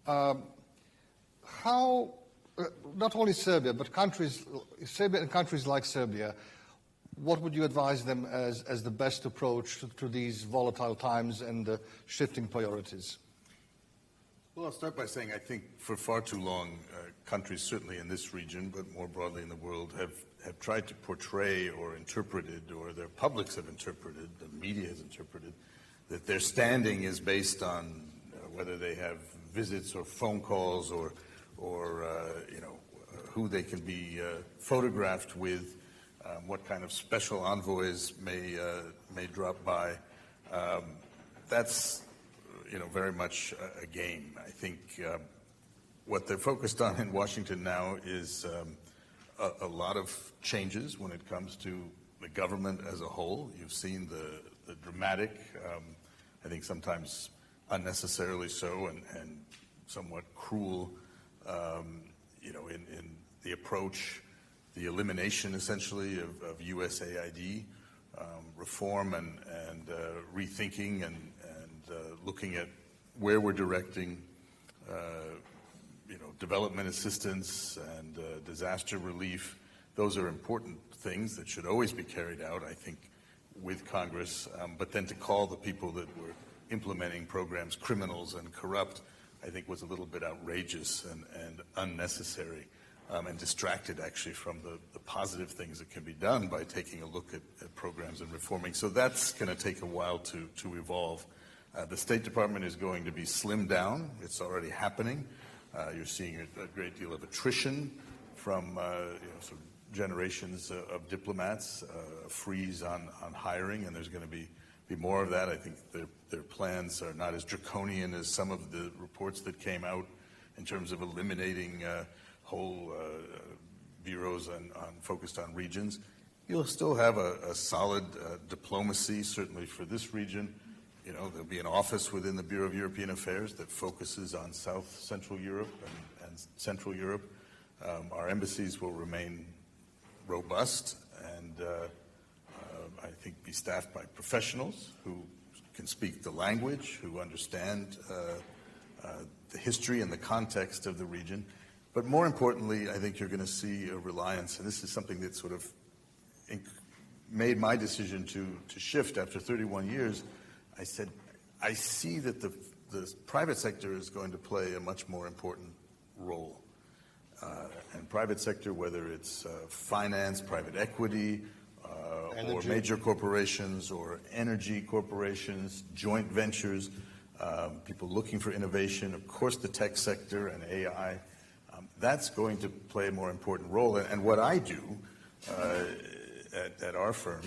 How, not only Serbia, but Serbia and countries like Serbia, what would you advise them as the best approach to these volatile times and the shifting priorities? Well, I'll start by saying I think for far too long, countries certainly in this region, but more broadly in the world, have tried to portray or interpreted, or their publics have interpreted, the media has interpreted, that their standing is based on whether they have visits or phone calls or who they can be photographed with. What kind of special envoys may drop by. That's very much a game. I think what they're focused on in Washington now is a lot of changes when it comes to the government as a whole. You've seen the dramatic, I think sometimes unnecessarily so, and somewhat cruel, in the approach. The elimination, essentially, of USAID, reform and rethinking and looking at where we're directing, development assistance and disaster relief. Those are important things that should always be carried out, I think, with Congress. But then to call the people that were implementing programs criminals and corrupt, I think was a little bit outrageous and unnecessary. And distracted, actually, from the positive things that can be done by taking a look at programs and reforming. So that's going to take a while to evolve. The State Department is going to be slimmed down. It's already happening. You're seeing a great deal of attrition from sort of generations of diplomats, a freeze on hiring, and there's going to be more of that. I think their plans are not as draconian as some of the reports that came out in terms of eliminating whole bureaus focused on regions. You'll still have a solid diplomacy, certainly for this region. You know, there'll be an office within the Bureau of European Affairs that focuses on South Central Europe and Central Europe. Our embassies will remain robust and I think be staffed by professionals who can speak the language, who understand the history and the context of the region. But more importantly, I think you're going to see a reliance, and this is something that sort of made my decision to shift after 31 years. I said, I see that the private sector is going to play a much more important role. And private sector, whether it's finance, private equity, or major corporations or energy corporations, joint ventures, people looking for innovation, of course the tech sector and AI, that's going to play a more important role. And what I do at our firm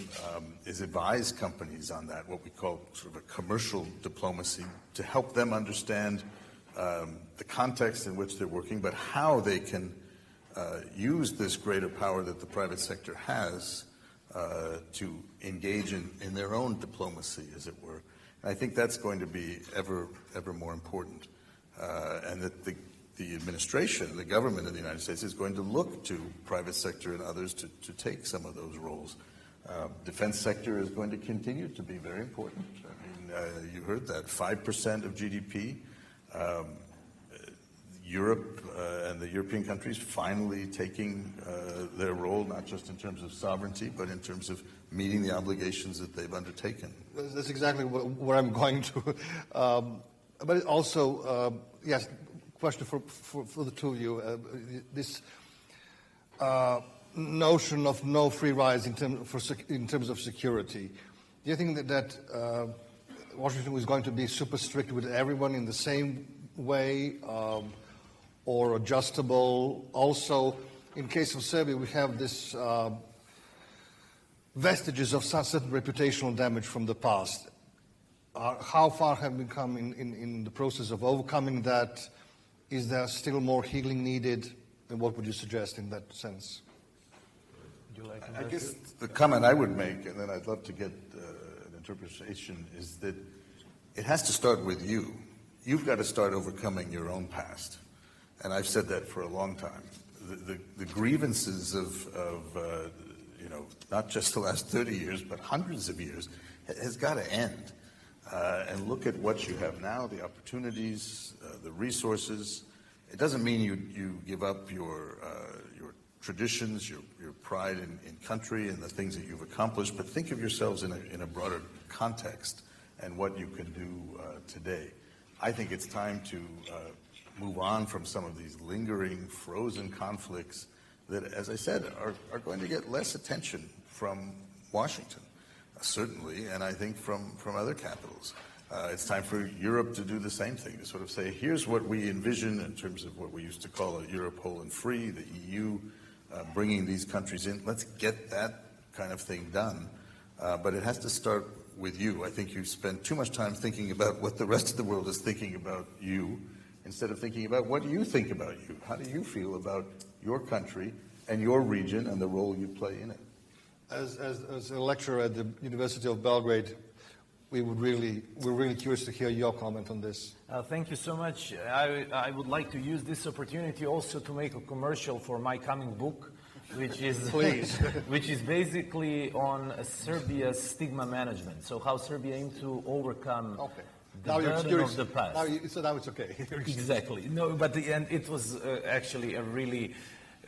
is advise companies on that, what we call sort of a commercial diplomacy, to help them understand the context in which they're working, but how they can use this greater power that the private sector has to engage in their own diplomacy, as it were. And I think that's going to be ever more important. And that the administration, the government of the United States, is going to look to private sector and others to take some of those roles. Defense sector is going to continue to be very important. I mean, you heard that, 5% of GDP. Europe and the European countries finally taking their role, not just in terms of sovereignty, but in terms of meeting the obligations that they've undertaken. That's exactly where I'm going to. But also, yes, question for the two of you. This notion of no free rides in terms of security. Do you think that Washington is going to be super strict with everyone in the same way, or adjustable? Also, in case of Serbia, we have this vestiges of certain reputational damage from the past. How far have we come in the process of overcoming that? Is there still more healing needed? And what would you suggest in that sense? Would you like I guess the comment I would make, and then I'd love to get an interpretation, is that it has to start with you. You've got to start overcoming your own past. And I've said that for a long time. The grievances of you know, not just the last 30 years, but hundreds of years, has got to end. And look at what you have now, the opportunities, the resources. It doesn't mean you give up your traditions, your pride in country and the things that you've accomplished, but think of yourselves in a broader context and what you can do today. I think it's time to move on from some of these lingering, frozen conflicts that, as I said, are going to get less attention from Washington, certainly, and I think from other capitals. It's time for Europe to do the same thing, to sort of say, here's what we envision in terms of what we used to call a Europe whole and free, the EU bringing these countries in. Let's get that kind of thing done. But it has to start with you. I think you spend too much time thinking about what the rest of the world is thinking about you, instead of thinking about what do you think about you? How do you feel about your country and your region and the role you play in it? As a lecturer at the University of Belgrade, we're really curious to hear your comment on this. Thank you so much. I would like to use this opportunity also to make a commercial for my coming book, which is which is basically on Serbia's stigma management. So how Serbia aims to overcome the burden of the past. Now it's okay. Exactly. No, but and it was actually a really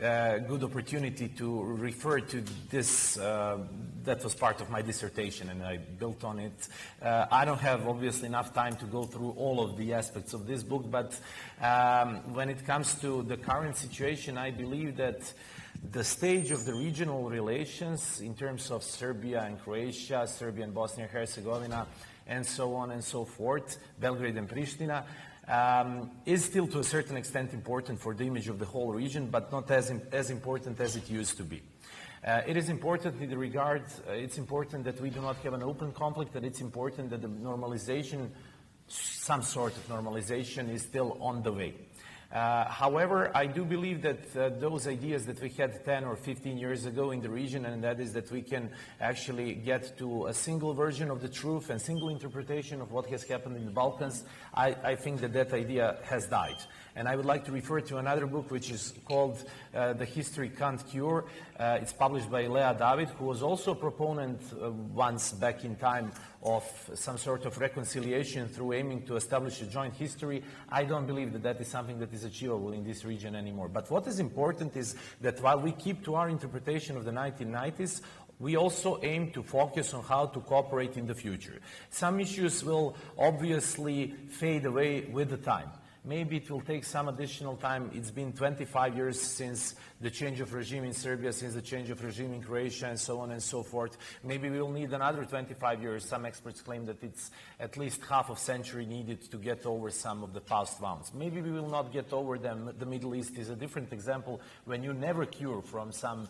good opportunity to refer to this. That was part of my dissertation, and I built on it. I don't have obviously enough time to go through all of the aspects of this book, but when it comes to the current situation, I believe that the stage of the regional relations in terms of Serbia and Croatia, Serbia and Bosnia and Herzegovina, and so on and so forth, Belgrade and Pristina, is still to a certain extent important for the image of the whole region, but not as important as it used to be. It is important in the regard, it's important that we do not have an open conflict, that it's important that the normalization, some sort of normalization, is still on the way. However, I do believe that those ideas that we had 10 or 15 years ago in the region, and that is that we can actually get to a single version of the truth and single interpretation of what has happened in the Balkans, I think that that idea has died. And I would like to refer to another book which is called The History Can't Cure. It's published by Lea David, who was also a proponent once back in time of some sort of reconciliation through aiming to establish a joint history. I don't believe that that is something that is achievable in this region anymore. But what is important is that while we keep to our interpretation of the 1990s, we also aim to focus on how to cooperate in the future. Some issues will obviously fade away with the time. Maybe it will take some additional time. It's been 25 years since the change of regime in Serbia, since the change of regime in Croatia, and so on and so forth. Maybe we will need another 25 years. Some experts claim that it's at least half a century needed to get over some of the past wounds. Maybe we will not get over them. The Middle East is a different example when you never cure from some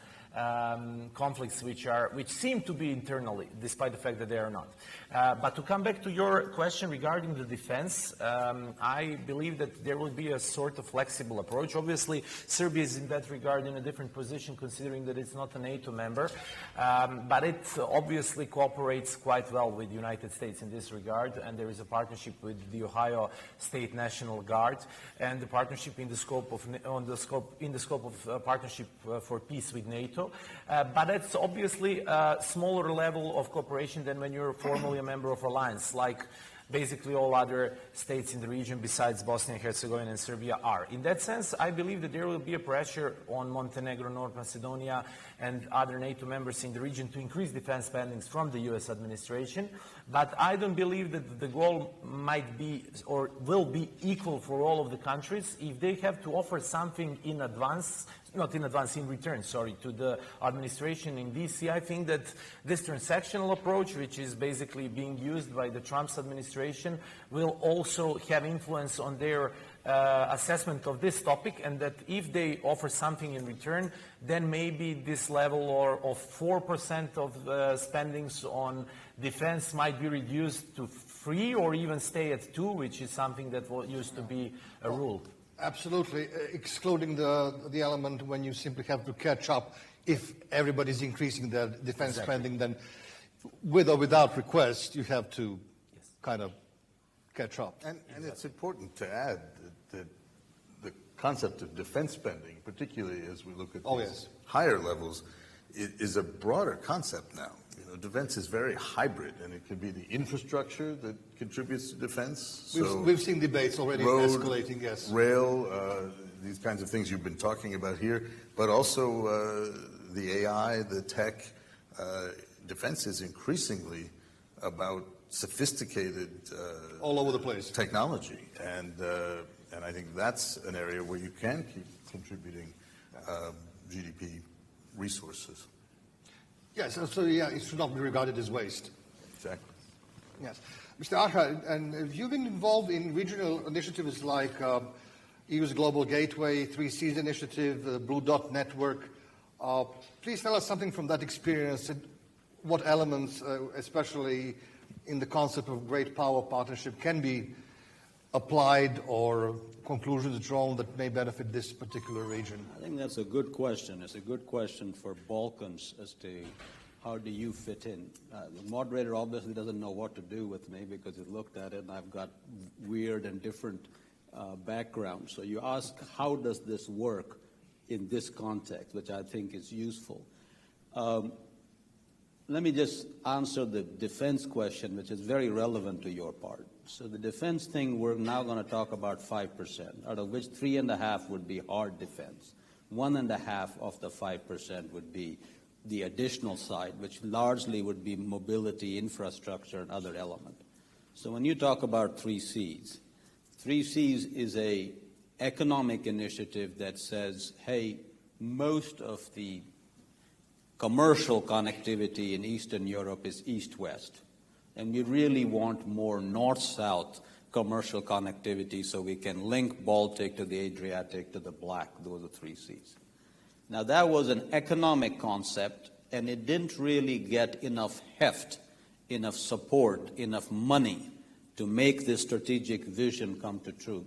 conflicts which seem to be internally, despite the fact that they are not. But to come back to your question regarding the defense, I believe that there will be a sort of flexible approach. Obviously, Serbia is in that regard in a different position, considering that it's not a NATO member, but it obviously cooperates quite well with the United States in this regard, and there is a partnership with the Ohio State National Guard, and the partnership in the scope of partnership for peace with NATO. But it's obviously a smaller level of cooperation than when you're formally a member of alliance, like basically all other states in the region besides Bosnia and Herzegovina and Serbia are. In that sense, I believe that there will be a pressure on Montenegro, North Macedonia, and other NATO members in the region to increase defense spendings from the U.S. administration. But I don't believe that the goal might be or will be equal for all of the countries. If they have to offer something in advance, in return, to the administration in D.C., I think that this transactional approach, which is basically being used by the Trump's administration, will also have influence on their assessment of this topic, and that if they offer something in return, then maybe this level of 4% of spendings on defense might be reduced to 3 or even stay at 2, which is something that used to be a rule. Absolutely, excluding the element when you simply have to catch up. If everybody's increasing their defense spending, then with or without request, you have to kind of catch up. And it's important to add that the concept of defense spending, particularly as we look at these higher levels, is a broader concept now. You know, defense is very hybrid, and it could be the infrastructure that contributes to defense. We've seen debates already escalating, yes. Rail, these kinds of things you've been talking about here, but also the AI, the tech. Defense is increasingly about sophisticated all over the place technology, and I think that's an area where you can keep contributing GDP resources. Yes, so it should not be regarded as waste. Exactly. Yes. Mr. Arha, and you've been involved in regional initiatives like EU's Global Gateway, 3Cs Initiative, the Blue Dot Network. Please tell us something from that experience, and what elements, especially in the concept of great power partnership, can be applied or conclusions drawn that may benefit this particular region? I think that's a good question. It's a good question for Balkans as to how do you fit in. The moderator obviously doesn't know what to do with me because he looked at it and I've got weird and different backgrounds. So you ask, how does this work in this context, which I think is useful. Let me just answer the defense question, which is very relevant to your part. So the defense thing, we're now going to talk about 5%, out of which 3.5% would be hard defense. 1.5% of the 5% would be the additional side, which largely would be mobility, infrastructure, and other element. So when you talk about 3Cs, 3Cs is a economic initiative that says, hey, most of the commercial connectivity in Eastern Europe is east-west. And we really want more north-south commercial connectivity so we can link Baltic to the Adriatic to the Black. Those are 3Cs. Now, that was an economic concept, and it didn't really get enough heft, enough support, enough money to make this strategic vision come to true.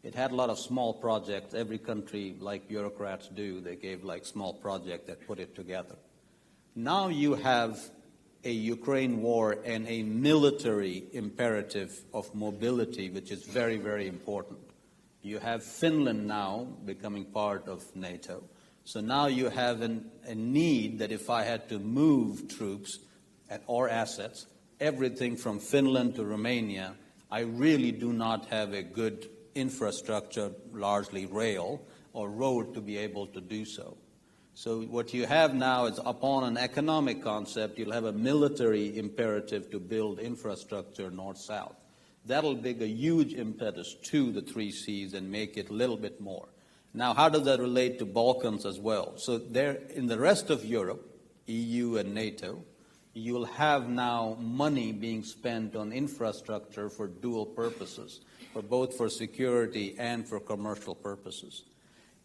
It had a lot of small projects. Every country, like bureaucrats do, they gave like small projects that put it together. Now you have a Ukraine war and a military imperative of mobility, which is very, very important. You have Finland now becoming part of NATO. So now you have a need that if I had to move troops or assets, everything from Finland to Romania, I really do not have a good infrastructure, largely rail or road, to be able to do so. So what you have now is, upon an economic concept, you'll have a military imperative to build infrastructure north-south. That'll bring a huge impetus to the 3 Cs and make it a little bit more. Now, how does that relate to Balkans as well? So there, in the rest of Europe, EU and NATO, you'll have now money being spent on infrastructure for dual purposes, for both for security and for commercial purposes.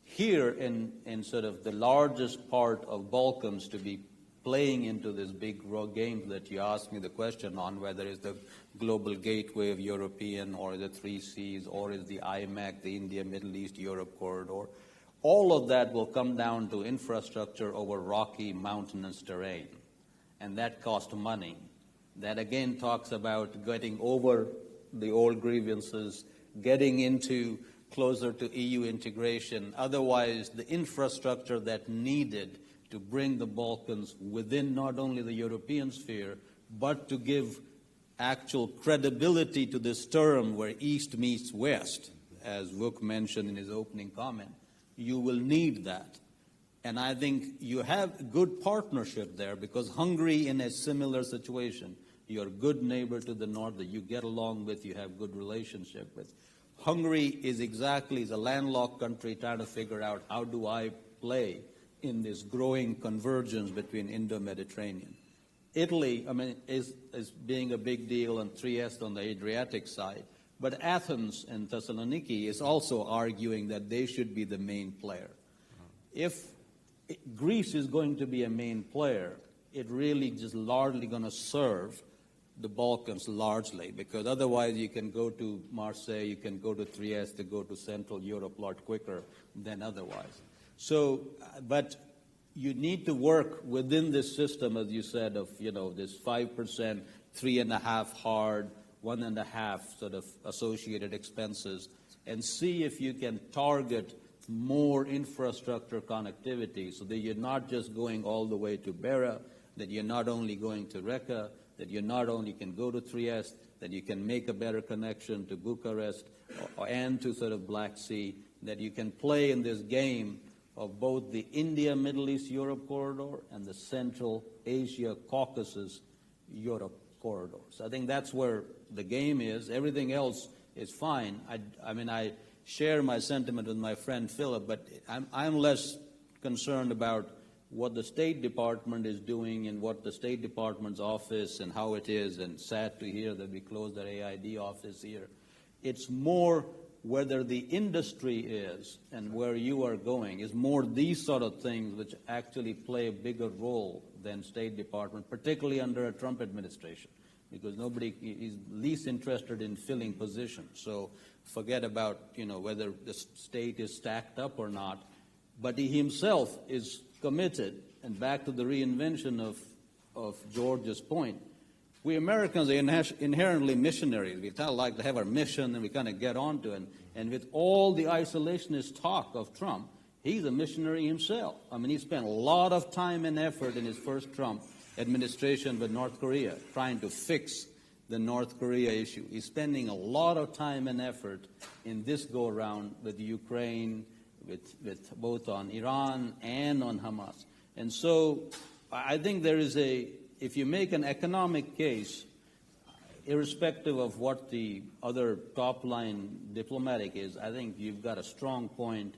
Here, in sort of the largest part of Balkans to be playing into this big game that you asked me the question on, whether it's the global gateway of European or the 3 Cs or is the IMEC, the India, Middle East, Europe corridor, all of that will come down to infrastructure over rocky, mountainous terrain. And that costs money. That again talks about getting over the old grievances, getting into closer to EU integration. Otherwise, the infrastructure that needed to bring the Balkans within not only the European sphere, but to give actual credibility to this term where East meets West, as Vuk mentioned in his opening comment, you will need that. And I think you have good partnership there, because Hungary, in a similar situation, you're a good neighbor to the north that you get along with, you have good relationship with. Hungary is a landlocked country trying to figure out, how do I play in this growing convergence between Indo-Mediterranean. Italy, is being a big deal, and Trieste on the Adriatic side. But Athens and Thessaloniki is also arguing that they should be the main player. If Greece is going to be a main player, it really just largely going to serve the Balkans largely, because otherwise you can go to Marseille, you can go to Trieste, go to Central Europe a lot quicker than otherwise. So, but you need to work within this system, as you said, of, this 5%, 3.5% hard, 1.5% sort of associated expenses, and see if you can target more infrastructure connectivity so that you're not just going all the way to Beira, that you're not only going to Reka, that you not only can go to Trieste, that you can make a better connection to Bucharest and to sort of Black Sea, that you can play in this game of both the India, Middle East, Europe corridor and the Central Asia, Caucasus, Europe corridor. So I think that's where the game is. Everything else is fine. I share my sentiment with my friend Philip, but I'm less concerned about what the State Department is doing and what the State Department's office and how it is, and sad to hear that we closed our AID office here. It's more whether the industry is and where you are going is more these sort of things which actually play a bigger role than State Department, particularly under a Trump administration, because nobody is least interested in filling positions. So forget about, whether the state is stacked up or not, but he himself is committed. And back to the reinvention of George's point, we Americans are inherently missionaries. We kind of like to have our mission and we kind of get on to it. And with all the isolationist talk of Trump, he's a missionary himself. He spent a lot of time and effort in his first Trump administration with North Korea, trying to fix the North Korea issue. He's spending a lot of time and effort in this go-around with Ukraine, with both on Iran and on Hamas. And so I think there is if you make an economic case, irrespective of what the other top-line diplomatic is, I think you've got a strong point,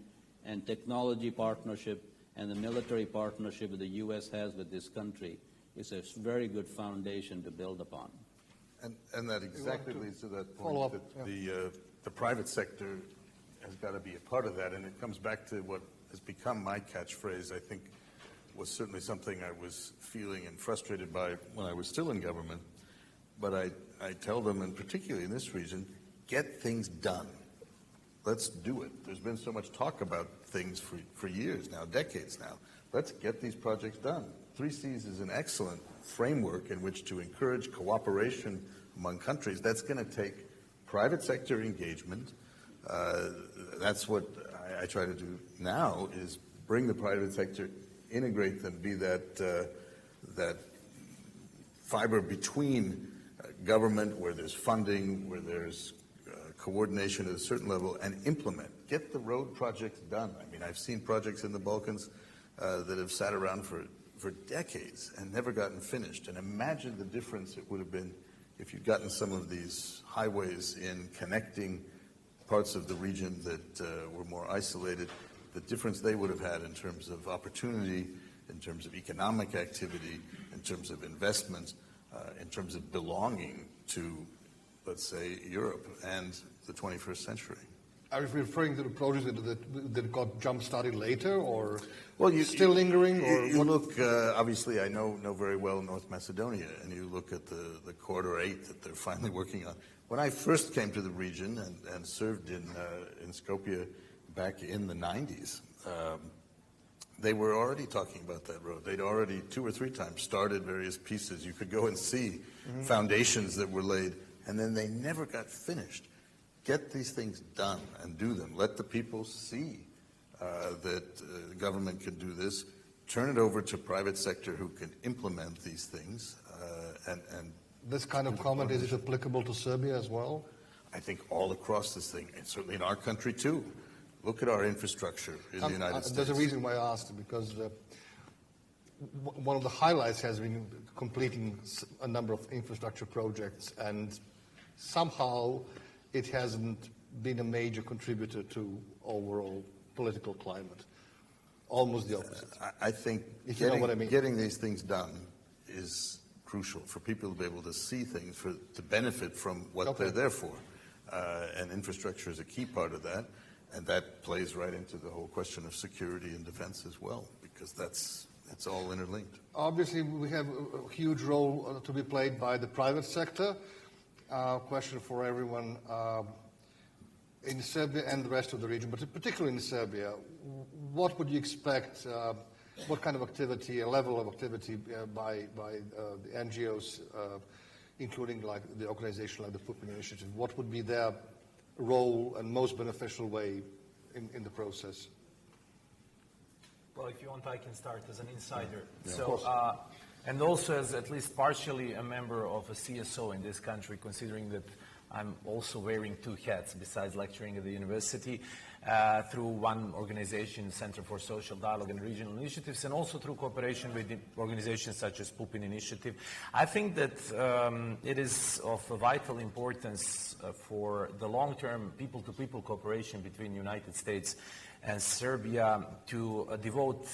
and technology partnership and the military partnership that the U.S. has with this country is a very good foundation to build upon. And that exactly leads to that point that the private sector has got to be a part of that, and it comes back to what has become my catchphrase. I think was certainly something I was feeling and frustrated by when I was still in government, but I tell them, and particularly in this region, get things done. let's do it. There's been so much talk about things for years now, decades now. Let's get these projects done. 3Cs is an excellent framework in which to encourage cooperation among countries. That's going to take private sector engagement. That's what I try to do now, is bring the private sector, integrate them, be that fiber between government, where there's funding, where there's coordination at a certain level, and implement. Get the road projects done. I mean, I've seen projects in the Balkans that have sat around for decades and never gotten finished. And imagine the difference it would have been if you'd gotten some of these highways in connecting parts of the region that were more isolated, the difference they would have had in terms of opportunity, in terms of economic activity, in terms of investment, in terms of belonging to, let's say, Europe and the 21st century. Are you referring to the projects that got jump-started later, or still lingering? Or you look, obviously, I know very well North Macedonia, and you look at the Corridor 8 that they're finally working on. When I first came to the region and served in Skopje back in the 90s, they were already talking about that road. They'd already 2 or 3 times started various pieces. You could go and see foundations that were laid, and then they never got finished. Get these things done and do them. Let the people see that the government can do this. Turn it over to private sector who can implement these things. And this kind of comment, is it applicable to Serbia as well? I think all across this thing, and certainly in our country too. Look at our infrastructure in the United States. There's a reason why I asked, because one of the highlights has been completing a number of infrastructure projects, and somehow it hasn't been a major contributor to overall political climate. Almost the opposite. I think you know what I mean. Getting these things done is crucial for people to be able to see things, to benefit from what they're there for. And infrastructure is a key part of that. And that plays right into the whole question of security and defense as well, because it's all interlinked. Obviously, we have a huge role to be played by the private sector. Question for everyone in Serbia and the rest of the region, but particularly in Serbia, what would you expect, what kind of activity, a level of activity by the NGOs, including like the organization like the Pupin initiative? What would be their role and most beneficial way in the process? Well, if you want, I can start as an insider. Yeah. So, and also as at least partially a member of a CSO in this country, considering that I'm also wearing 2 hats besides lecturing at the university, through one organization, Center for Social Dialogue and Regional Initiatives, and also through cooperation with organizations such as Pupin Initiative. I think that it is of a vital importance for the long-term people-to-people cooperation between the United States and Serbia to devote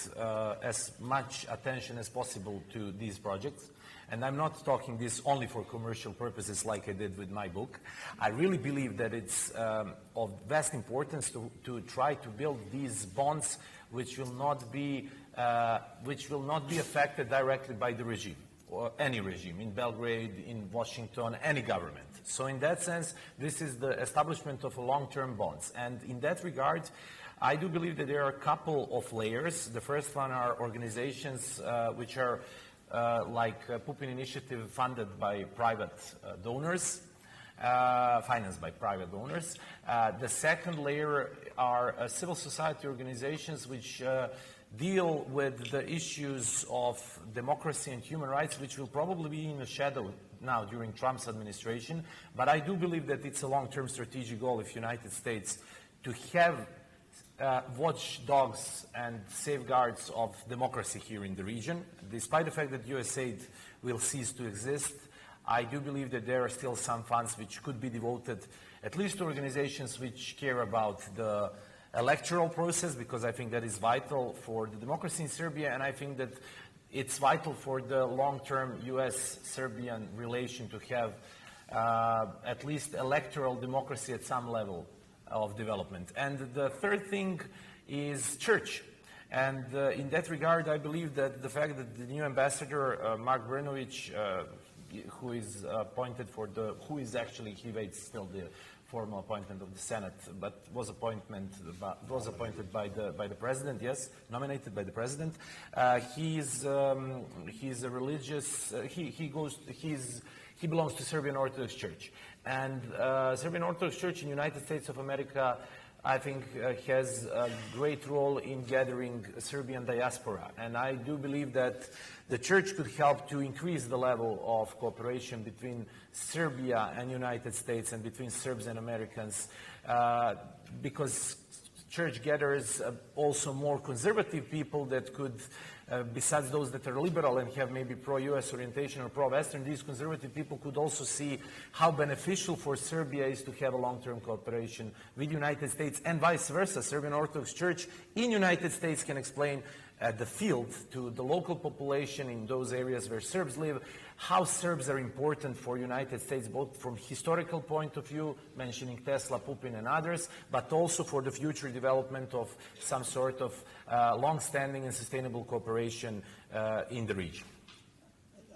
as much attention as possible to these projects. And I'm not talking this only for commercial purposes like I did with my book. I really believe that it's of vast importance to try to build these bonds which will not be affected directly by the regime, or any regime, in Belgrade, in Washington, any government. So in that sense, this is the establishment of a long-term bonds. And in that regard, I do believe that there are a couple of layers. The first one are organizations which are like Pupin Initiative, funded by private donors, financed by private donors. The second layer are civil society organizations which deal with the issues of democracy and human rights, which will probably be in the shadow now during Trump's administration. But I do believe that it's a long-term strategic goal of the United States to have watchdogs and safeguards of democracy here in the region. Despite the fact that USAID will cease to exist, I do believe that there are still some funds which could be devoted at least to organizations which care about the electoral process, because I think that is vital for the democracy in Serbia, and I think that it's vital for the long-term US-Serbian relation to have at least electoral democracy at some level of development. And the third thing is church. And in that regard, I believe that the fact that the new ambassador, Mark Brnovich, who is appointed for who is actually, he waits still the formal appointment of the Senate, but was appointed by the president. Yes, nominated by the president. He's a religious. He belongs to Serbian Orthodox Church, and Serbian Orthodox Church in the United States of America, I think, has a great role in gathering Serbian diaspora. And I do believe that the church could help to increase the level of cooperation between Serbia and United States and between Serbs and Americans, because church gathers also more conservative people that could, besides those that are liberal and have maybe pro-US orientation or pro-Western, these conservative people could also see how beneficial for Serbia is to have a long-term cooperation with the United States, and vice versa. Serbian Orthodox Church in United States can explain the field to the local population in those areas where Serbs live, how Serbs are important for United States, both from historical point of view, mentioning Tesla, Pupin, and others, but also for the future development of some sort of long-standing and sustainable cooperation in the region.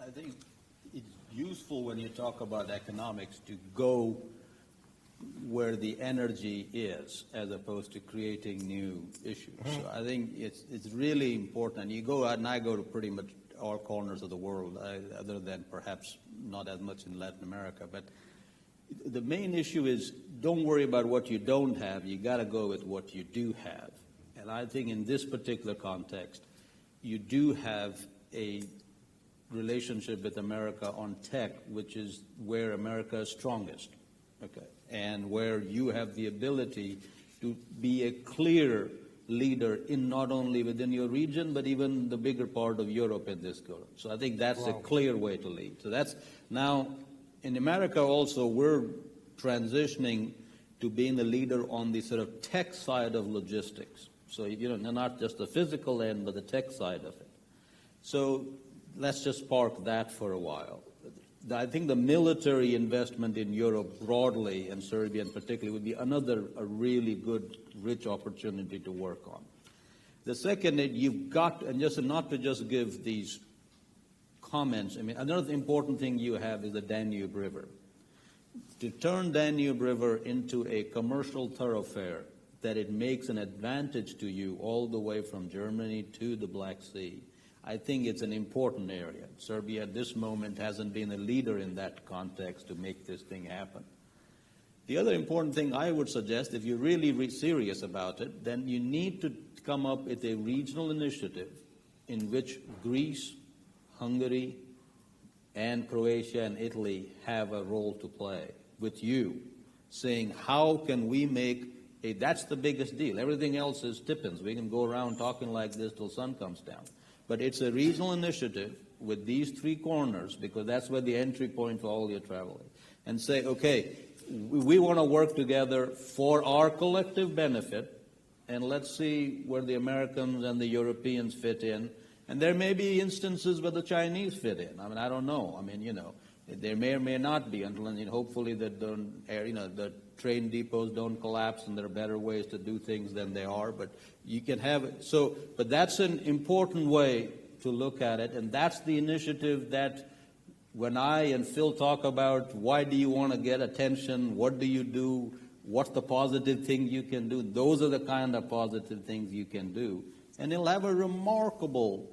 I think it's useful when you talk about economics to go where the energy is, as opposed to creating new issues. So I think it's really important. You go out, and I go to pretty much all corners of the world, other than perhaps not as much in Latin America. But the main issue is, don't worry about what you don't have. You got to go with what you do have. And I think in this particular context, you do have a relationship with America on tech, which is where America is strongest. Okay. And where you have the ability to be a clear leader in not only within your region, but even the bigger part of Europe in this goal. So I think that's a clear way to lead. So that's now, in America also, we're transitioning to being the leader on the sort of tech side of logistics. So, not just the physical end, but the tech side of it. So let's just park that for a while. I think the military investment in Europe broadly, and Serbia in particular, would be a really good, rich opportunity to work on. The second, you've got, and just not to just give these comments, I mean, another important thing you have is the Danube River. To turn Danube River into a commercial thoroughfare, that it makes an advantage to you all the way from Germany to the Black Sea, I think it's an important area. Serbia at this moment hasn't been a leader in that context to make this thing happen. The other important thing I would suggest, if you're really serious about it, then you need to come up with a regional initiative in which Greece, Hungary, and Croatia and Italy have a role to play with you, saying how can we make that's the biggest deal. Everything else is tippins. We can go around talking like this till sun comes down. But it's a regional initiative with these three corners, because that's where the entry point for all your traveling. And say, okay, we want to work together for our collective benefit, and let's see where the Americans and the Europeans fit in. And there may be instances where the Chinese fit in. I mean, I don't know. I mean, there may or may not be, until hopefully that the train depots don't collapse and there are better ways to do things than they are. But you can have it. So, but that's an important way to look at it, and that's the initiative that when I and Phil talk about why do you want to get attention, what do you do, what's the positive thing you can do, those are the kind of positive things you can do. And it'll have a remarkable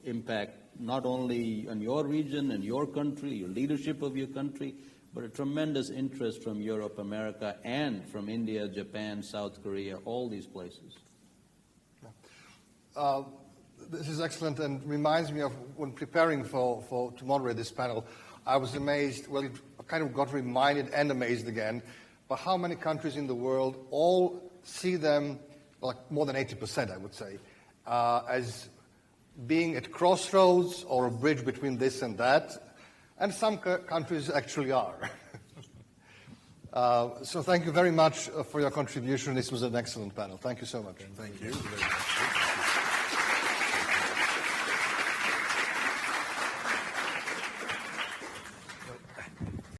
impact, not only on your region and your country, your leadership of your country, but a tremendous interest from Europe, America, and from India, Japan, South Korea, all these places. This is excellent and reminds me of when preparing to moderate this panel, I was amazed, well, it kind of got reminded and amazed again, by how many countries in the world all see them, like more than 80%, I would say, as being at crossroads or a bridge between this and that, and some countries actually are. So thank you very much for your contribution. This was an excellent panel. Thank you so much. Thank you very much.